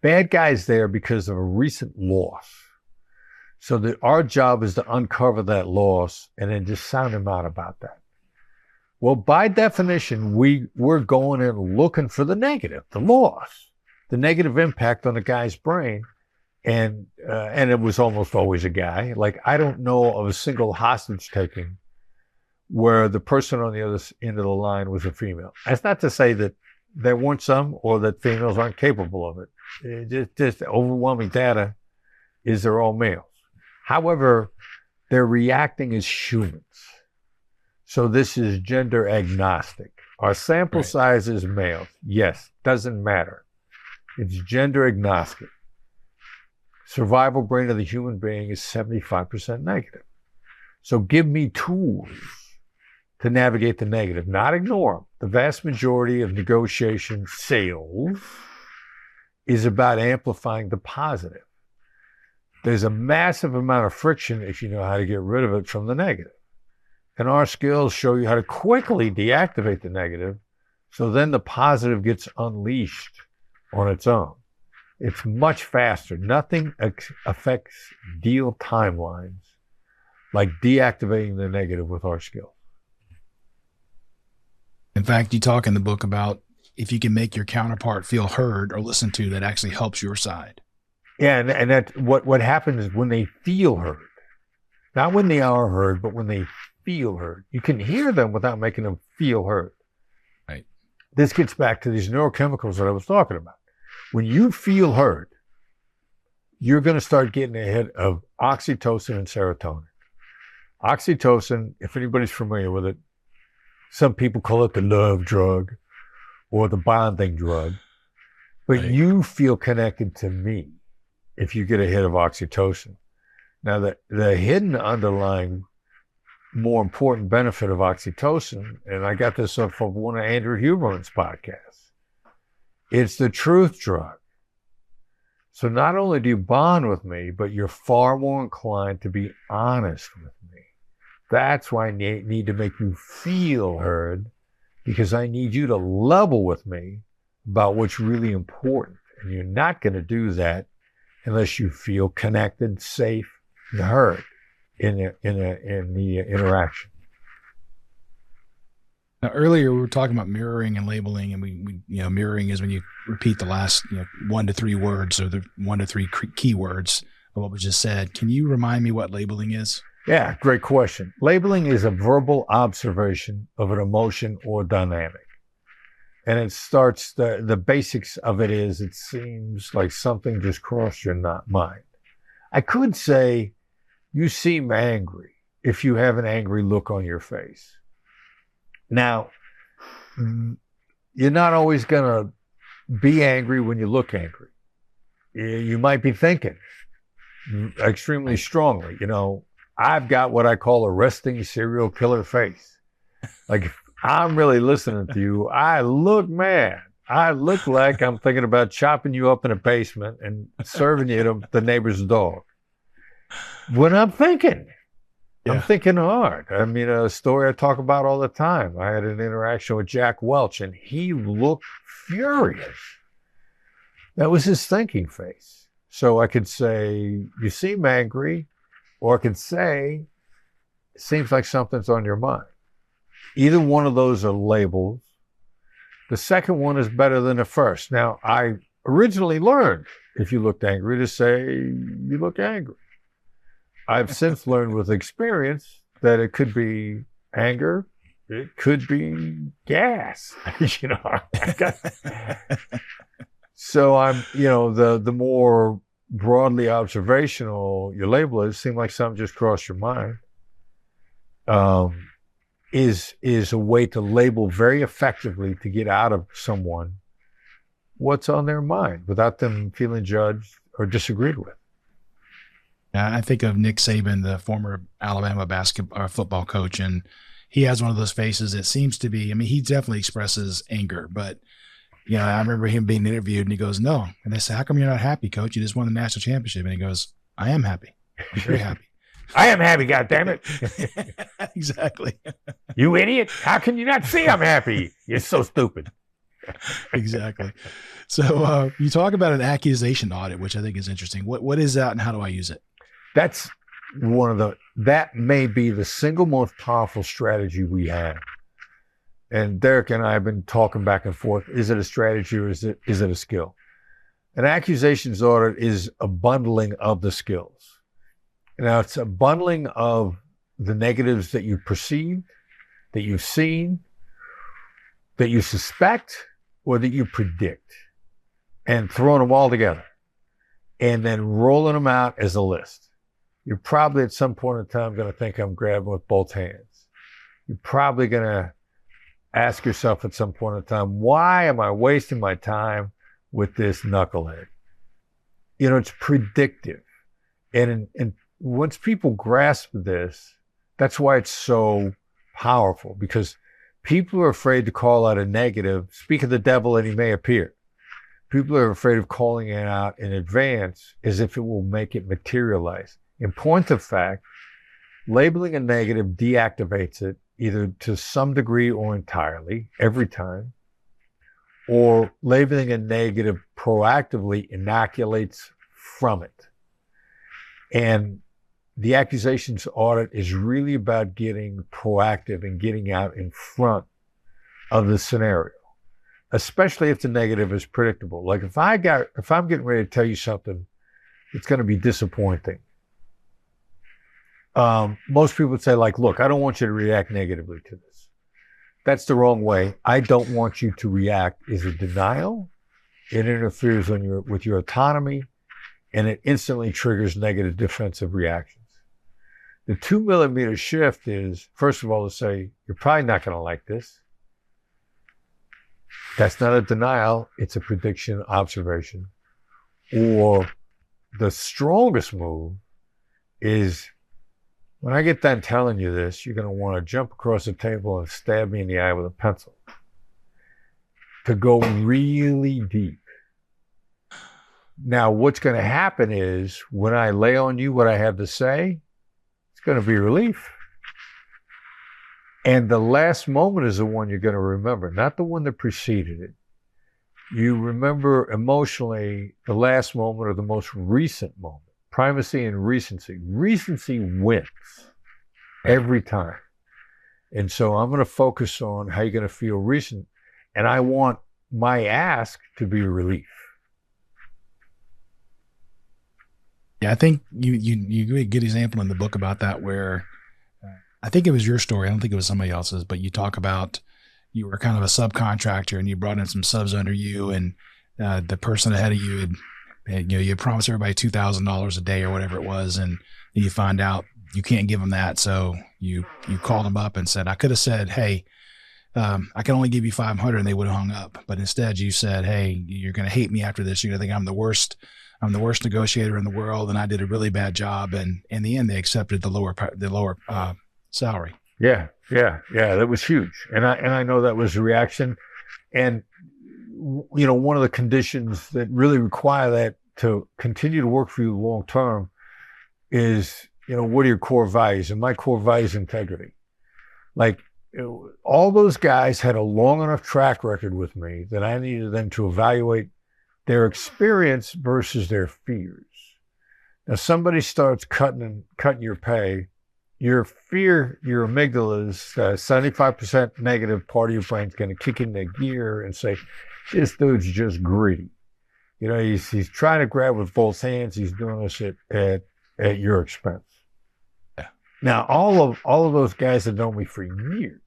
bad guy's there because of a recent loss. So that our job is to uncover that loss and then just sound him out about that. Well, by definition, we're going in looking for the negative, the loss, the negative impact on the guy's brain. And it was almost always a guy. Like, I don't know of a single hostage taking where the person on the other end of the line was a female. That's not to say that there weren't some or that females aren't capable of it. Just overwhelming data is they're all males. However, they're reacting as humans. So this is gender agnostic. Our sample size is male. Yes, doesn't matter. It's gender agnostic. Survival brain of the human being is 75% negative. So give me tools to navigate the negative, not ignore them. The vast majority of negotiation sales is about amplifying the positive. There's a massive amount of friction if you know how to get rid of it from the negative. And our skills show you how to quickly deactivate the negative, so then the positive gets unleashed on its own. It's much faster. Nothing affects deal timelines like deactivating the negative with our skills. In fact, you talk in the book about if you can make your counterpart feel heard or listened to, that actually helps your side. Yeah, and that what happens is when they feel heard, not when they are heard, but when they feel heard. You can hear them without making them feel heard. Right. This gets back to these neurochemicals that I was talking about. When you feel heard, you're going to start getting ahead of oxytocin and serotonin. Oxytocin, if anybody's familiar with it, some people call it the love drug or the bonding drug, but you feel connected to me if you get ahead of oxytocin. Now, the hidden underlying more important benefit of oxytocin, and I got this up from one of Andrew Huberman's podcasts, it's the truth drug. So not only do you bond with me, but you're far more inclined to be honest with me. That's why I need to make you feel heard, because I need you to level with me about what's really important. And you're not going to do that unless you feel connected, safe, and heard in the interaction. Now, earlier we were talking about mirroring and labeling, and we mirroring is when you repeat the last 1 to 3 words or the 1 to 3 keywords of what was just said. Can you remind me what labeling is? Yeah, great question. Labeling is a verbal observation of an emotion or dynamic. And it starts, the basics of it is, it seems like something just crossed your mind. I could say, you seem angry if you have an angry look on your face. Now, you're not always going to be angry when you look angry. You might be thinking extremely strongly. I've got what I call a resting serial killer face. Like, if I'm really listening to you, I look mad. I look like I'm thinking about chopping you up in a basement and serving you to the neighbor's dog. When I'm thinking hard. I mean, a story I talk about all the time. I had an interaction with Jack Welch, and he looked furious. That was his thinking face. So I could say, you seem angry, or I could say, it seems like something's on your mind. Either one of those are labels. The second one is better than the first. Now, I originally learned, if you looked angry, to say, you look angry. I've since learned with experience that it could be anger, it could be gas, you know. So I'm, you know, the more broadly observational your label is, seem like something just crossed your mind, is a way to label very effectively to get out of someone what's on their mind without them feeling judged or disagreed with. I think of Nick Saban, the former Alabama football coach, and he has one of those faces that seems to be, I mean, he definitely expresses anger, but, you know, I remember him being interviewed and he goes, no. And they say, how come you're not happy, coach? You just won the national championship. And he goes, I am happy. I'm very happy. I am happy, goddammit. Exactly. You idiot. How can you not see I'm happy? You're so stupid. Exactly. So you talk about an accusation audit, which I think is interesting. What is that and how do I use it? That's that may be the single most powerful strategy we have. And Derek and I have been talking back and forth. Is it a strategy or is it a skill? An accusations audit is a bundling of the skills. Now, it's a bundling of the negatives that you perceive, that you've seen, that you suspect, or that you predict, and throwing them all together, and then rolling them out as a list. You're probably at some point in time going to think I'm grabbing with both hands. You're probably going to ask yourself at some point in time, why am I wasting my time with this knucklehead? You know, it's predictive. And once people grasp this, that's why it's so powerful, because people are afraid to call out a negative. Speak of the devil and he may appear. People are afraid of calling it out in advance as if it will make it materialize. In point of fact, labeling a negative deactivates it either to some degree or entirely every time, or labeling a negative proactively inoculates from it. And the accusations audit is really about getting proactive and getting out in front of the scenario, especially if the negative is predictable. Like if I'm getting ready to tell you something, it's going to be disappointing. Most people would say, like, look, I don't want you to react negatively to this. That's the wrong way. I don't want you to react is a denial. It interferes with your autonomy, and it instantly triggers negative defensive reactions. The 2 millimeter shift is, first of all, to say, you're probably not going to like this. That's not a denial. It's a prediction, observation. Or the strongest move is, when I get done telling you this, you're going to want to jump across the table and stab me in the eye with a pencil. To go really deep. Now, what's going to happen is, when I lay on you what I have to say, it's going to be relief. And the last moment is the one you're going to remember, not the one that preceded it. You remember emotionally the last moment or the most recent moment. Primacy and recency. Recency wins every time. And so I'm going to focus on how you're going to feel recent. And I want my ask to be relief. Yeah, I think you give a good example in the book about that, where I think it was your story. I don't think it was somebody else's, but you talk about you were kind of a subcontractor and you brought in some subs under you, and the person ahead of you had, you promised everybody $2,000 a day or whatever it was, and you find out you can't give them that. So you called them up and said, I could have said, hey, I can only give you 500, and they would have hung up. But instead you said, hey, you're going to hate me after this. You're going to think I'm the worst negotiator in the world, and I did a really bad job. And in the end, they accepted the lower salary. Yeah. That was huge. And I know that was the reaction. And one of the conditions that really require that to continue to work for you long term is, what are your core values? And my core value is integrity. Like, all those guys had a long enough track record with me that I needed them to evaluate their experience versus their fears. Now, somebody starts cutting your pay, your fear, your amygdala is 75% negative part of your brain's going to kick into gear and say, this dude's just greedy. He's trying to grab with both hands. He's doing this at your expense. Yeah. Now, all of those guys have known me for years.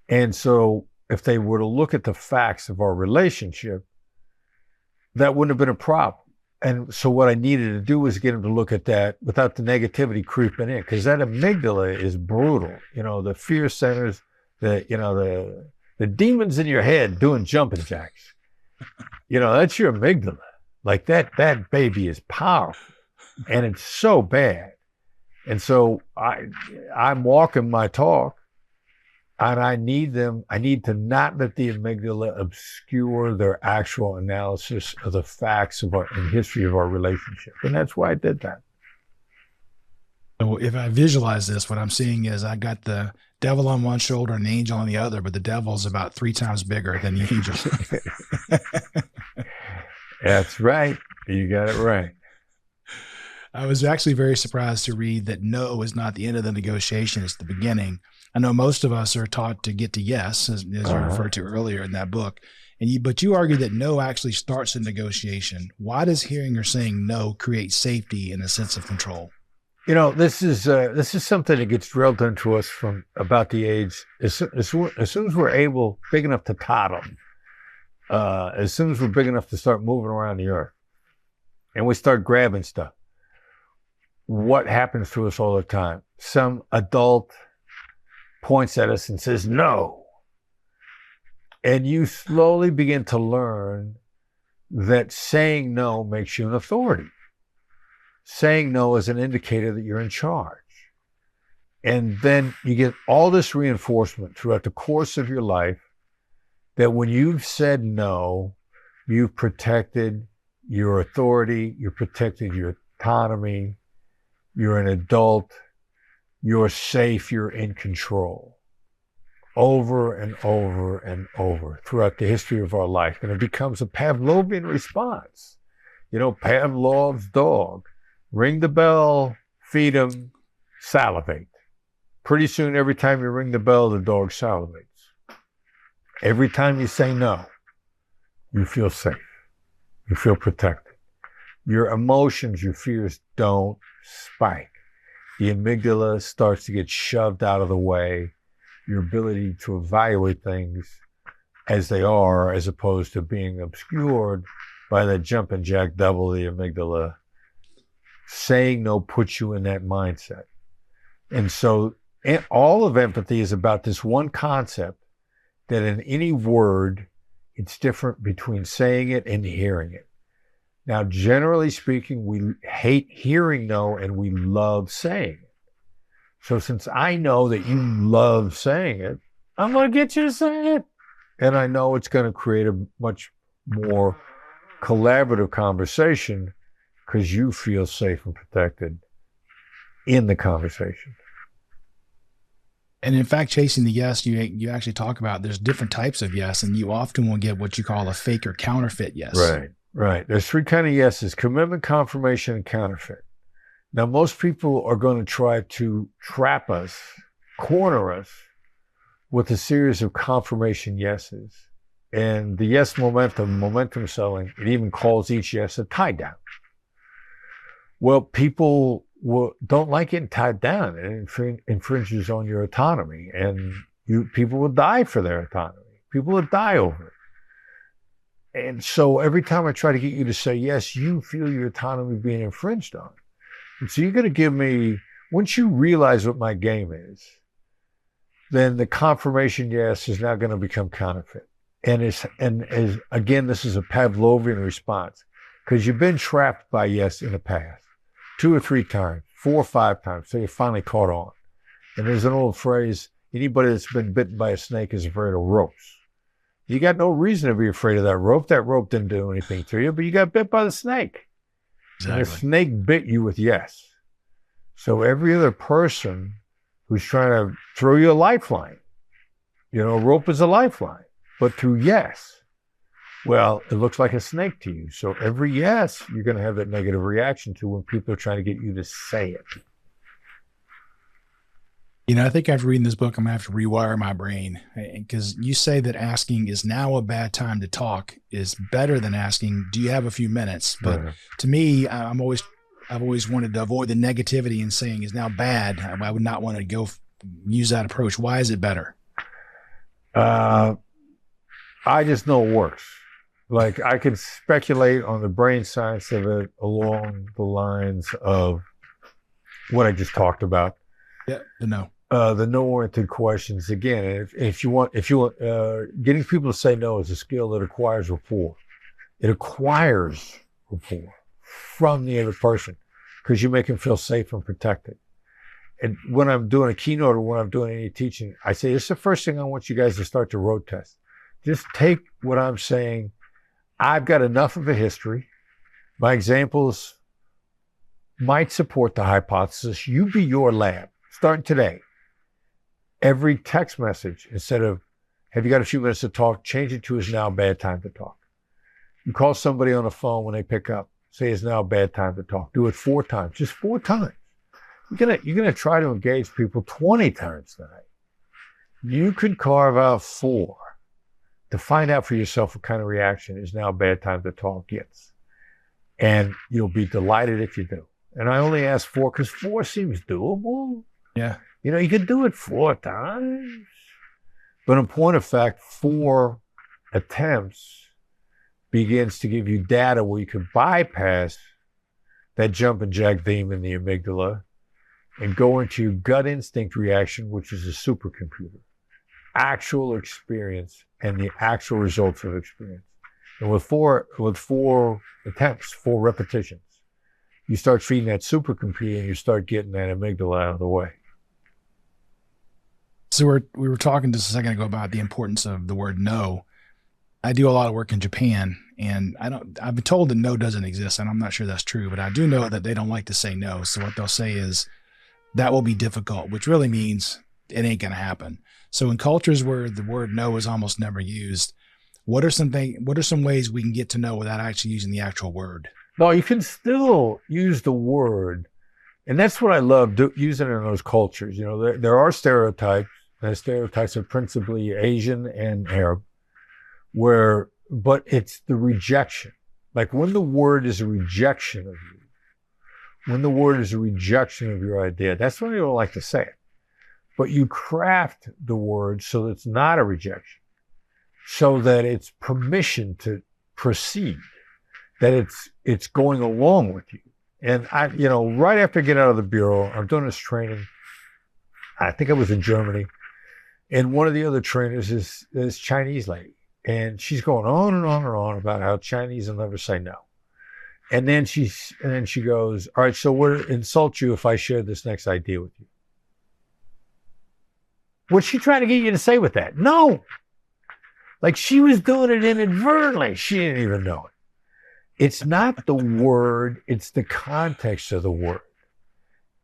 And so if they were to look at the facts of our relationship, that wouldn't have been a problem. And so what I needed to do was get them to look at that without the negativity creeping in, because that amygdala is brutal. The fear centers, the demons in your head doing jumping jacks. That's your amygdala. Like that baby is powerful, and it's so bad. And so I'm walking my talk, and I need to not let the amygdala obscure their actual analysis of the facts and history of our relationship. And that's why I did that. So if I visualize this, what I'm seeing is I got the devil on one shoulder and the angel on the other, but the devil's about 3 times bigger than the angel. That's right. You got it right. I was actually very surprised to read that no is not the end of the negotiation, it's the beginning. I know most of us are taught to get to yes, as you referred to earlier in that book. But you argue that no actually starts a negotiation. Why does hearing or saying no create safety and a sense of control? This is something that gets drilled into us from about the age, as soon as we're big enough to toddle, as soon as we're big enough to start moving around the earth, and we start grabbing stuff. What happens to us all the time? Some adult points at us and says, no. And you slowly begin to learn that saying no makes you an authority. Saying no is an indicator that you're in charge. And then you get all this reinforcement throughout the course of your life that when you've said no, you've protected your authority, you've protected your autonomy, you're an adult, you're safe, you're in control. Over and over and over throughout the history of our life. And it becomes a Pavlovian response. Pavlov's dog. Ring the bell, feed him, salivate. Pretty soon, every time you ring the bell, the dog salivates. Every time you say no, you feel safe. You feel protected. Your emotions, your fears don't spike. The amygdala starts to get shoved out of the way. Your ability to evaluate things as they are, as opposed to being obscured by the jumping jack devil, the amygdala. Saying no puts you in that mindset. And so all of empathy is about this one concept that in any word, it's different between saying it and hearing it. Now, generally speaking, we hate hearing no and we love saying it. So since I know that you love saying it, I'm going to get you to say it. And I know it's going to create a much more collaborative conversation because you feel safe and protected in the conversation. And in fact, chasing the yes, you actually talk about there's different types of yes, and you often will get what you call a fake or counterfeit yes. Right. There's 3 kinds of yeses: commitment, confirmation, and counterfeit. Now, most people are going to try to trap us, corner us with a series of confirmation yeses. And the yes momentum selling, it even calls each yes a tie down. Well, people don't like getting tied down. It infringes on your autonomy, and people will die for their autonomy. People will die over it. And so every time I try to get you to say yes, you feel your autonomy being infringed on. And so you're going to give me, once you realize what my game is, then the confirmation yes is now going to become counterfeit. Again, this is a Pavlovian response because you've been trapped by yes in the past 2 or 3 times, 4 or 5 times, so you finally caught on. And there's an old phrase, anybody that's been bitten by a snake is afraid of ropes. You got no reason to be afraid of that rope. That rope didn't do anything to you, but you got bit by the snake. Exactly. And the snake bit you with yes. So every other person who's trying to throw you a lifeline, rope is a lifeline, but through yes, well, it looks like a snake to you. So every yes, you're going to have that negative reaction to when people are trying to get you to say it. I think after reading this book, I'm going to have to rewire my brain, because you say that asking is now a bad time to talk is better than asking, do you have a few minutes? But to me, I've always wanted to avoid the negativity and saying is now bad. I would not want to use that approach. Why is it better? I just know it works. Like, I could speculate on the brain science of it along the lines of what I just talked about. Yeah, the no-oriented questions. Again, if you want, getting people to say no is a skill that acquires rapport. It acquires rapport from the other person because you make them feel safe and protected. And when I'm doing a keynote or when I'm doing any teaching, I say, this is the first thing I want you guys to start to road test. Just take what I'm saying. I've got enough of a history. My examples might support the hypothesis. You be your lab. Starting today, every text message, instead of, have you got a few minutes to talk, change it to, is now a bad time to talk. You call somebody on the phone when they pick up, say it's now a bad time to talk. Do it 4 times, just 4 times. You're gonna try to engage people 20 times tonight. You could carve out 4 to find out for yourself what kind of reaction is now a bad time to talk gets. And you'll be delighted if you do. And I only ask 4 because 4 seems doable. Yeah. You could do it 4 times. But in point of fact, 4 attempts begins to give you data where you can bypass that jumping jack theme in the amygdala and go into your gut instinct reaction, which is a supercomputer. Actual experience and the actual results of experience. And with 4 attempts, 4 repetitions, you start feeding that supercomputer and you start getting that amygdala out of the way. So we were talking just a second ago about the importance of the word no. I do a lot of work in Japan, and I've been told that no doesn't exist, and I'm not sure that's true, but I do know that they don't like to say no. So what they'll say is that will be difficult, which really means it ain't going to happen. So in cultures where the word no is almost never used, what are some ways we can get to no without actually using the actual word? No, you can still use the word. And that's what I love using it in those cultures. There are stereotypes, and stereotypes are principally Asian and Arab, but it's the rejection. Like when the word is a rejection of you, when the word is a rejection of your idea, that's when you don't like to say it. But you craft the word so that it's not a rejection, so that it's permission to proceed, that it's going along with you. And right after I get out of the bureau, I'm doing this training. I think I was in Germany, and one of the other trainers is this Chinese lady, and she's going on and on and on about how Chinese will never say no. And then she goes, all right, so would it insult you if I shared this next idea with you? What's she trying to get you to say with that? No. Like she was doing it inadvertently. She didn't even know it. It's not the word, it's the context of the word.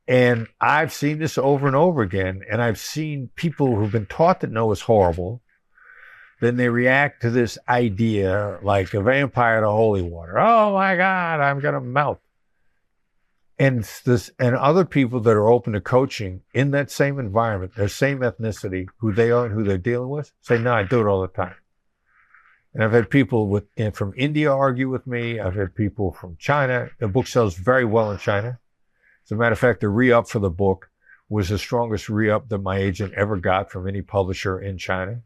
And I've seen this over and over again, and I've seen people who've been taught that no is horrible, then they react to this idea like a vampire to holy water. Oh my God, I'm going to melt. And other people that are open to coaching in that same environment, their same ethnicity, who they are and who they're dealing with, say, no, I do it all the time. And I've had people from India argue with me. I've had people from China. The book sells very well in China. As a matter of fact, the re-up for the book was the strongest re-up that my agent ever got from any publisher in China.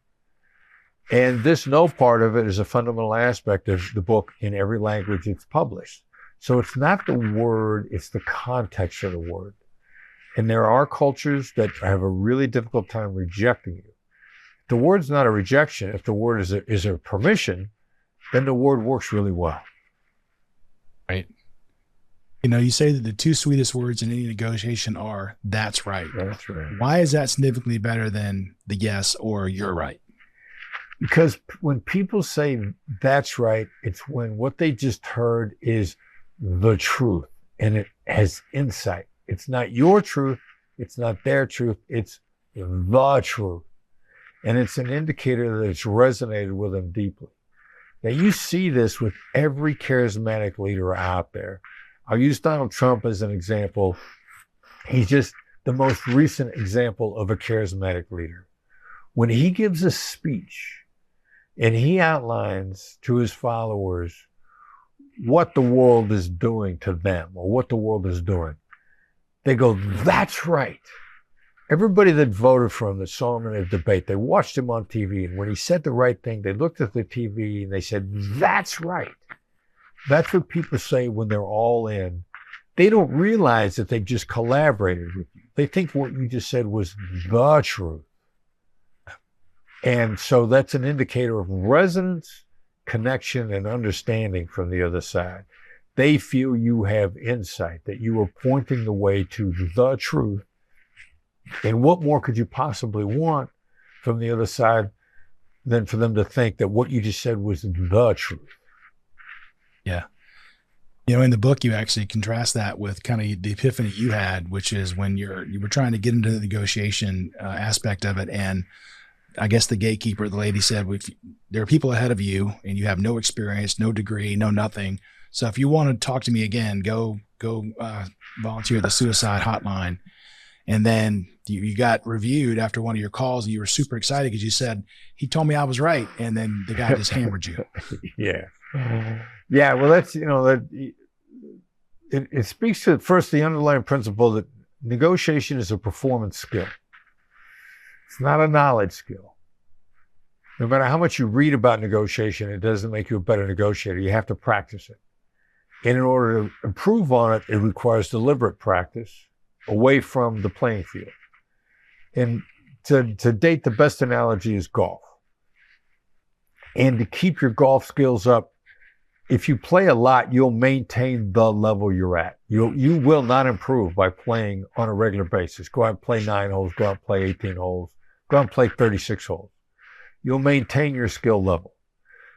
And this no part of it is a fundamental aspect of the book in every language it's published. So it's not the word, it's the context of the word. And there are cultures that have a really difficult time rejecting you. If the word's not a rejection, if the word is a permission, then the word works really well. Right. You say that the 2 sweetest words in any negotiation are, that's right. That's right. Why is that significantly better than the yes or you're right? Because when people say that's right, it's when what they just heard is the truth and it has insight. It's not your truth. It's not their truth. It's the truth. And it's an indicator that it's resonated with them deeply. Now, you see this with every charismatic leader out there. I'll use Donald Trump as an example. He's just the most recent example of a charismatic leader. When he gives a speech and he outlines to his followers what the world is doing to them or what the world is doing, they go, that's right. Everybody that voted for him, that saw him in a debate, they watched him on TV, and when he said the right thing, they looked at the TV and they said, that's right. That's what people say when they're all in. They don't realize that they just collaborated with you. They think what you just said was the truth. And so that's an indicator of resonance, connection, and understanding from the other side. They feel you have insight, that you are pointing the way to the truth. And what more could you possibly want from the other side than for them to think that what you just said was the truth? Yeah. You know, in the book, you actually contrast that with kind of the epiphany you had, which is when you were trying to get into the negotiation aspect of it. And I guess the gatekeeper, the lady said, there are people ahead of you and you have no experience, no degree, no nothing. So if you want to talk to me again, go volunteer at the suicide hotline. And then you got reviewed after one of your calls and you were super excited because you said, he told me I was right. And then the guy just hammered you. Yeah. Yeah. Well, that's, it speaks to first the underlying principle that negotiation is a performance skill. It's not a knowledge skill. No matter how much you read about negotiation, it doesn't make you a better negotiator. You have to practice it. And in order to improve on it, it requires deliberate practice away from the playing field. And to date, the best analogy is golf. And to keep your golf skills up, if you play a lot, you'll maintain the level you're at. You will not improve by playing on a regular basis. Go out and play 9 holes, go out and play 18 holes, go out and play 36 holes. You'll maintain your skill level.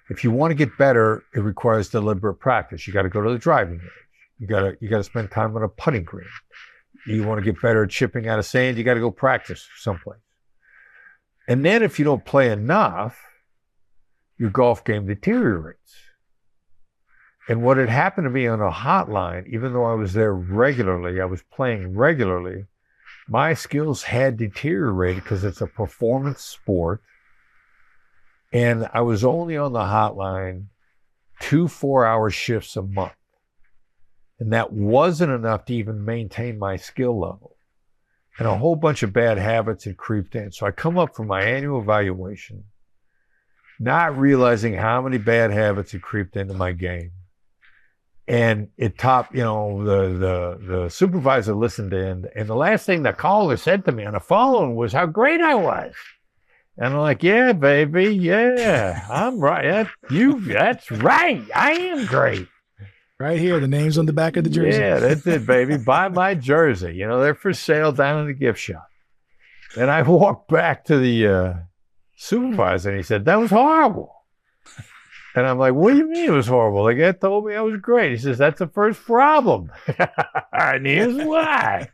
If you want to get better, it requires deliberate practice. You got to go to the driving range. You got to spend time on a putting green. You want to get better at chipping out of sand, you got to go practice someplace. And then if you don't play enough, your golf game deteriorates. And what had happened to me on a hotline, even though I was there regularly, I was playing regularly, my skills had deteriorated because it's a performance sport. And I was only on the hotline 2 4-hour shifts a month. And that wasn't enough to even maintain my skill level. And a whole bunch of bad habits had creeped in. So I come up for my annual evaluation, not realizing how many bad habits had creeped into my game. And it topped, the supervisor listened in. And the last thing the caller said to me on the phone was how great I was. And I'm like, yeah, baby, yeah, I'm right. That's right. I am great. Right here, the name's on the back of the jersey. Yeah, that's it, baby. Buy my jersey. They're for sale down in the gift shop. And I walked back to the supervisor and he said, that was horrible. And I'm like, what do you mean it was horrible? The guy told me I was great. He says, that's the first problem. And here's why.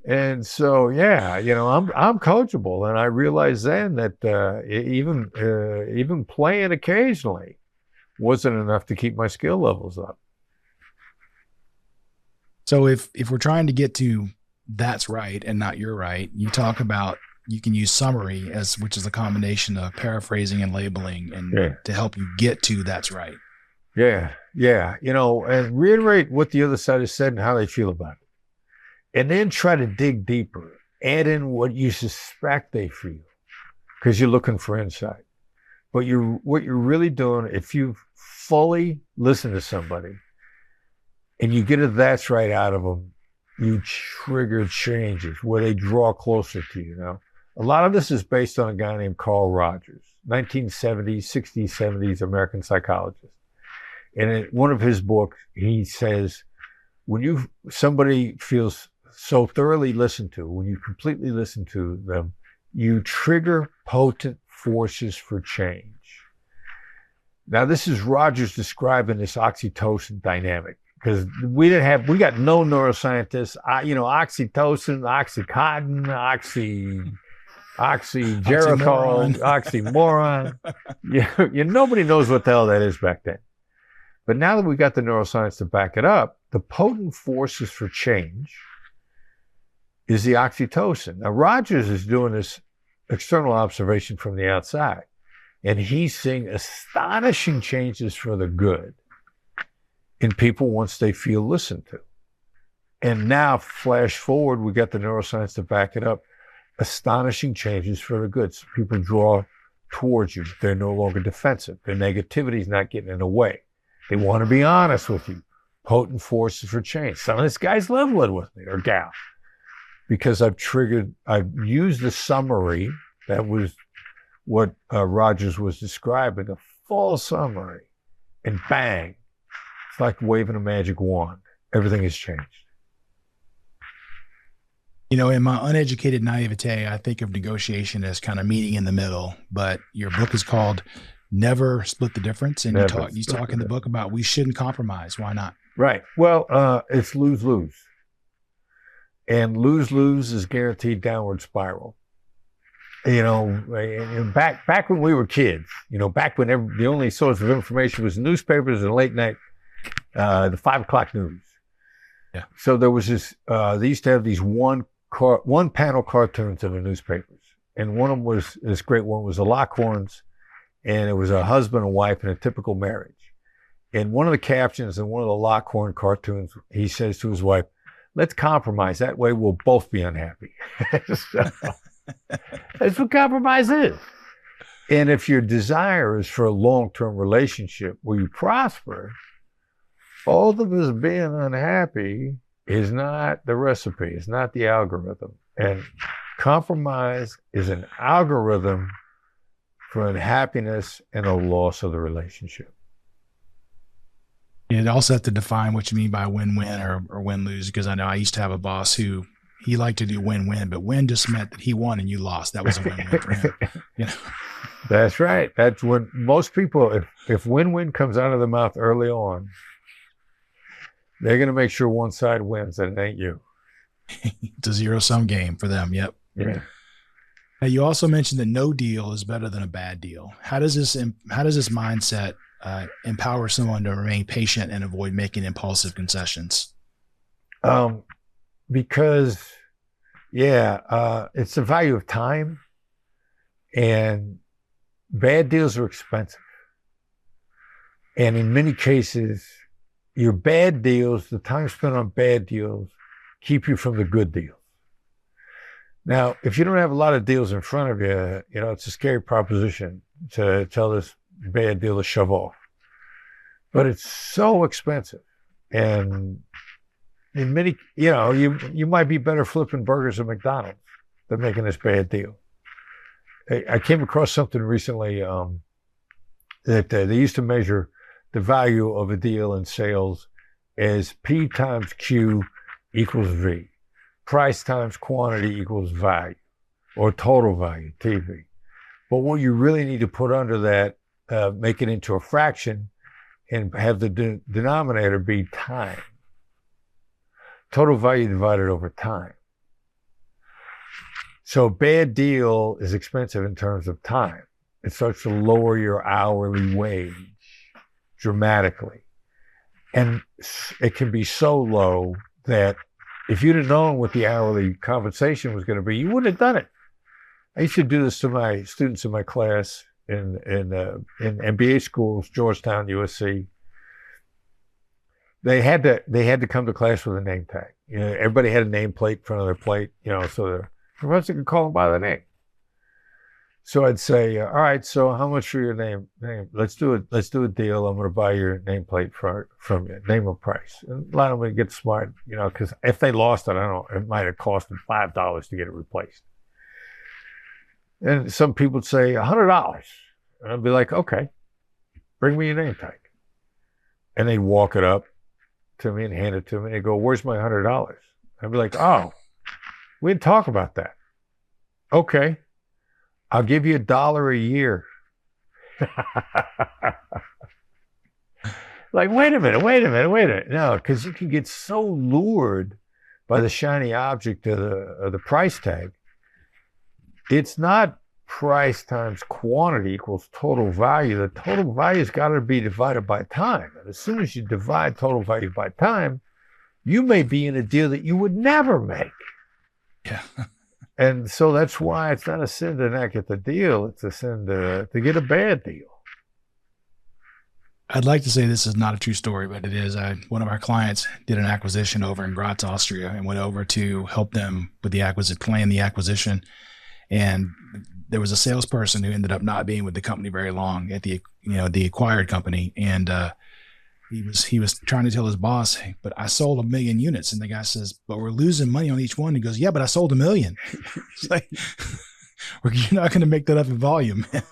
And so, yeah, I'm coachable. And I realized then that even playing occasionally wasn't enough to keep my skill levels up. So if we're trying to get to that's right and not you're right, you talk about you can use summary which is a combination of paraphrasing and labeling and to help you get to that's right. Yeah. And reiterate what the other side has said and how they feel about it. And then try to dig deeper. Add in what you suspect they feel because you're looking for insight. But what you're really doing, if you fully listen to somebody and you get a that's right out of them, you trigger changes where they draw closer to you. A lot of this is based on a guy named Carl Rogers, 1970s, 60s, 70s American psychologist. And in one of his books, he says, when somebody feels so thoroughly listened to, when you completely listen to them, you trigger potent forces for change. Now, this is Rogers describing this oxytocin dynamic, because we got no neuroscientists. Oxytocin, oxycontin, oxygeritol, oxymoron. Nobody knows what the hell that is back then. But now that we got the neuroscience to back it up, the potent forces for change is the oxytocin. Now, Rogers is doing this external observation from the outside, and he's seeing astonishing changes for the good in people once they feel listened to. And now, flash forward, we got the neuroscience to back it up. Astonishing changes for the good. So people draw towards you. They're no longer defensive. Their negativity is not getting in the way. They want to be honest with you. Potent forces for change. Some of this guy's leveling with me, or gal, because I've used the summary. That was what Rogers was describing, a full summary, and bang, it's like waving a magic wand. Everything has changed. In my uneducated naivete, I think of negotiation as kind of meeting in the middle, but your book is called Never Split the Difference. And you talk in the book about we shouldn't compromise. Why not? Right. Well, it's lose-lose. And lose-lose is guaranteed downward spiral. Back when we were kids, back when the only source of information was newspapers and late night, the 5 o'clock news. Yeah. So there was this, they used to have these one panel cartoons in the newspapers. And one of them was, this great one was the Lockhorns, and it was a husband and wife in a typical marriage. And one of the captions in one of the Lockhorn cartoons, he says to his wife, "Let's compromise. That way we'll both be unhappy." So, that's what compromise is. And if your desire is for a long-term relationship where you prosper, both of us being unhappy is not the recipe. It's not the algorithm. And compromise is an algorithm for unhappiness and a loss of the relationship. You'd also have to define what you mean by win-win or win-lose, because I know I used to have a boss who he liked to do win-win, but win just meant that he won and you lost. That was a win-win for him. That's right. That's when most people, if win-win comes out of the mouth early on, they're going to make sure one side wins and it ain't you. It's a zero-sum game for them. Yep. Yeah. Now, you also mentioned that no deal is better than a bad deal. How does this mindset empower someone to remain patient and avoid making impulsive concessions? Because, it's the value of time, and bad deals are expensive. And in many cases, your bad deals, the time spent on bad deals, keep you from the good deals. Now, if you don't have a lot of deals in front of you, it's a scary proposition to tell this bad deal to shove off. But it's so expensive. And in many, you might be better flipping burgers at McDonald's than making this bad deal. I came across something recently that they used to measure the value of a deal in sales as P times Q equals V. Price times quantity equals value, or total value, TV. But what you really need to put under that, make it into a fraction and have the denominator be time. Total value divided over time. So a bad deal is expensive in terms of time. It starts to lower your hourly wage dramatically. And it can be so low that if you'd have known what the hourly compensation was going to be, you wouldn't have done it. I used to do this to my students in my class in MBA schools, Georgetown, USC. They had to come to class with a name tag. Everybody had a nameplate in front of their plate, so the professor could call them by their name. So I'd say, all right, so how much for your name? Let's do a deal. I'm going to buy your nameplate from you. Name a price. And a lot of them would get smart, because if they lost it, I don't know, it might have cost them $5 to get it replaced. And some people would say $100. And I'd be like, okay, bring me your name tag. And they'd walk it up to me and hand it to me. And they'd go, where's my $100? I'd be like, oh, we didn't talk about that. Okay. I'll give you $1 a year. Like, wait a minute. No, because you can get so lured by the shiny object of the price tag. It's not price times quantity equals total value. The total value's got to be divided by time. And as soon as you divide total value by time, you may be in a deal that you would never make. Yeah. And so that's why it's not a sin to not get the deal. It's a sin to get a bad deal. I'd like to say this is not a true story, but it is. One of our clients did an acquisition over in Graz, Austria, and went over to help them with the plan the acquisition. And there was a salesperson who ended up not being with the company very long at the acquired company. And he was trying to tell his boss, hey, but I sold 1 million units. And the guy says, but we're losing money on each one. He goes, yeah, but I sold 1 million. It's like, you're not going to make that up in volume, man.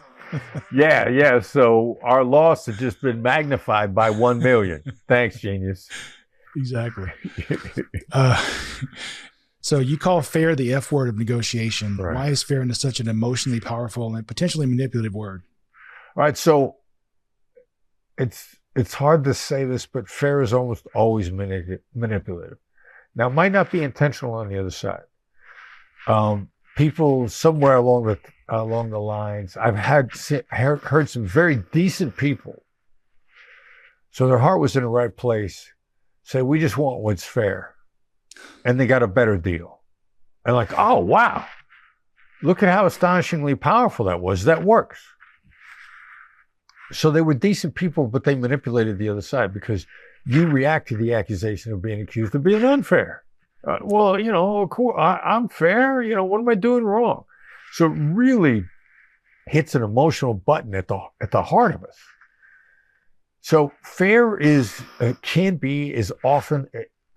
Yeah. So our loss has just been magnified by 1 million. Thanks, genius. Exactly. So you call fair the F word of negotiation. Right. Why is fairness such an emotionally powerful and potentially manipulative word? All right. So it's hard to say this, but fair is almost always manipulative. Now, it might not be intentional on the other side. People somewhere along the lines, I've heard some very decent people, so their heart was in the right place, say, we just want what's fair. And they got a better deal. And like, oh, wow, look at how astonishingly powerful that was. That works. So they were decent people, but they manipulated the other side because you react to the accusation of being accused of being unfair. Well, I'm fair. What am I doing wrong? So it really hits an emotional button at the heart of us. So fair is often,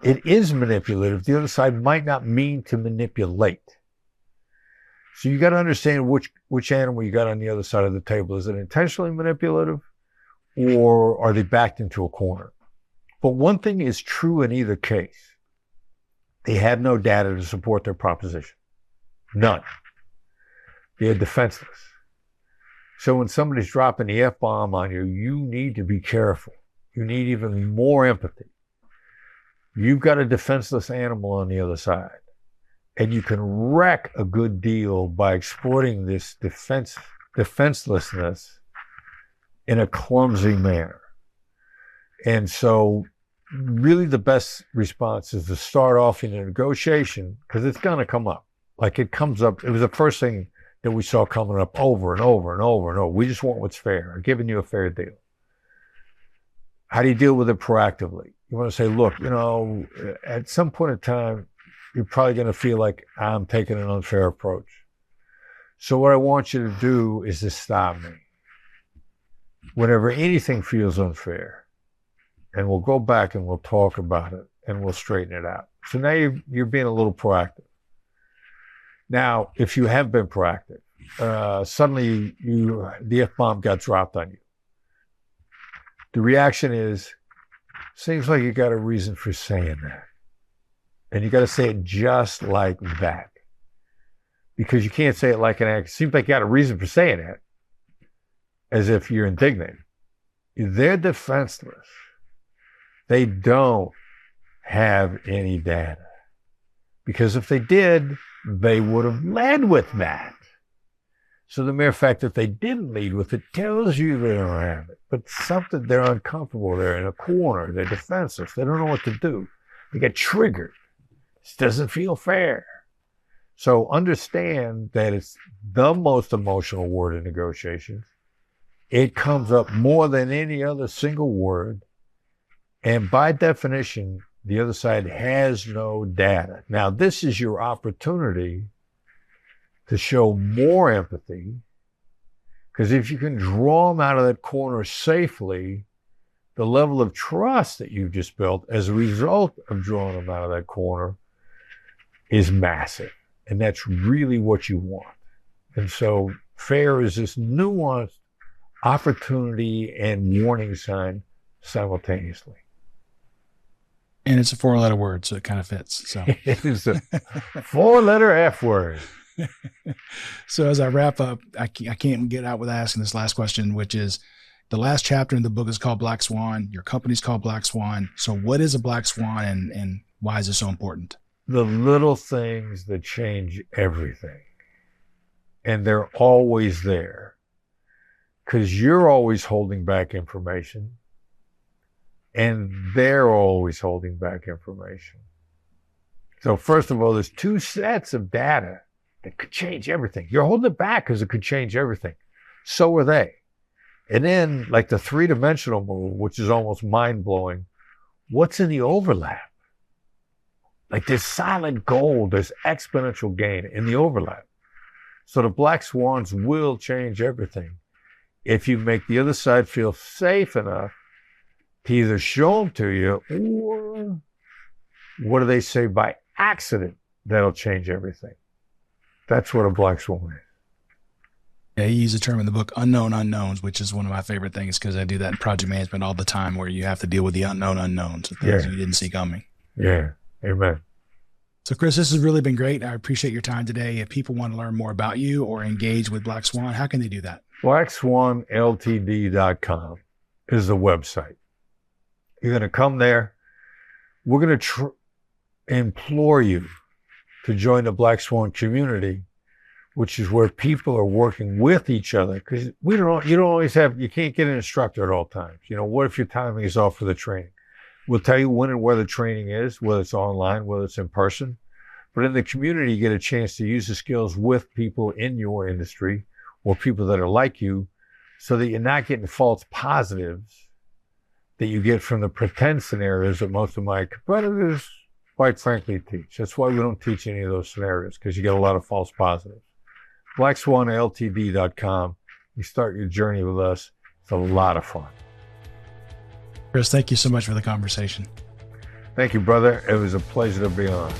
it is manipulative. The other side might not mean to manipulate. So you got to understand which animal you got on the other side of the table. Is it intentionally manipulative, or are they backed into a corner? But one thing is true in either case. They had no data to support their proposition. None. They're defenseless. So when somebody's dropping the F-bomb on you, you need to be careful. You need even more empathy. You've got a defenseless animal on the other side. And you can wreck a good deal by exploiting this defenselessness in a clumsy manner. And so really the best response is to start off in a negotiation, because it's going to come up. Like it comes up. It was the first thing that we saw coming up over and over and over and over. We just want what's fair. I'm giving you a fair deal. How do you deal with it proactively? You want to say, look, at some point in time, you're probably going to feel like I'm taking an unfair approach. So what I want you to do is to stop me whenever anything feels unfair. And we'll go back and we'll talk about it and we'll straighten it out. So now you're being a little proactive. Now, if you have been proactive, suddenly the F-bomb got dropped on you. The reaction is, seems like you got a reason for saying that. And you got to say it just like that. Because you can't say it like an act. It seems like you got a reason for saying it. As if you're indignant. They're defenseless. They don't have any data. Because if they did, they would have led with that. So the mere fact that they didn't lead with it tells you they don't have it. But something, they're uncomfortable. They're in a corner. They're defenseless. They don't know what to do. They get triggered. This doesn't feel fair. So understand that it's the most emotional word in negotiations. It comes up more than any other single word. And by definition, the other side has no data. Now, this is your opportunity to show more empathy, because if you can draw them out of that corner safely, the level of trust that you've just built as a result of drawing them out of that corner is massive. And that's really what you want. And so fair is this nuanced opportunity and warning sign simultaneously. And it's a 4-letter word, so it kind of fits. So it is a 4-letter F word. So as I wrap up, I can't get out without asking this last question, which is the last chapter in the book is called Black Swan. Your company's called Black Swan. So what is a black swan and why is it so important? The little things that change everything. And they're always there because you're always holding back information and they're always holding back information. So first of all, there's two sets of data that could change everything. You're holding it back because it could change everything. So are they. And then like the three-dimensional move, which is almost mind-blowing, what's in the overlap? Like there's solid gold, there's exponential gain in the overlap. So the black swans will change everything if you make the other side feel safe enough to either show them to you or what do they say by accident that'll change everything. That's what a black swan is. Yeah, you use the term in the book, unknown unknowns, which is one of my favorite things because I do that in project management all the time where you have to deal with the unknown unknowns, the things you didn't see coming. Yeah, amen. So Chris, this has really been great. I appreciate your time today. If people want to learn more about you or engage with Black Swan, how can they do that? BlackSwanLTD.com is the website. You're going to come there. We're going to implore you to join the Black Swan community, which is where people are working with each other. Because you can't get an instructor at all times. You know, what if your timing is off for the training? We'll tell you when and where the training is, whether it's online, whether it's in person. But in the community, you get a chance to use the skills with people in your industry or people that are like you so that you're not getting false positives that you get from the pretend scenarios that most of my competitors, quite frankly, teach. That's why we don't teach any of those scenarios, because you get a lot of false positives. BlackSwanLTD.com. You start your journey with us. It's a lot of fun. Chris, thank you so much for the conversation. Thank you, brother. It was a pleasure to be on.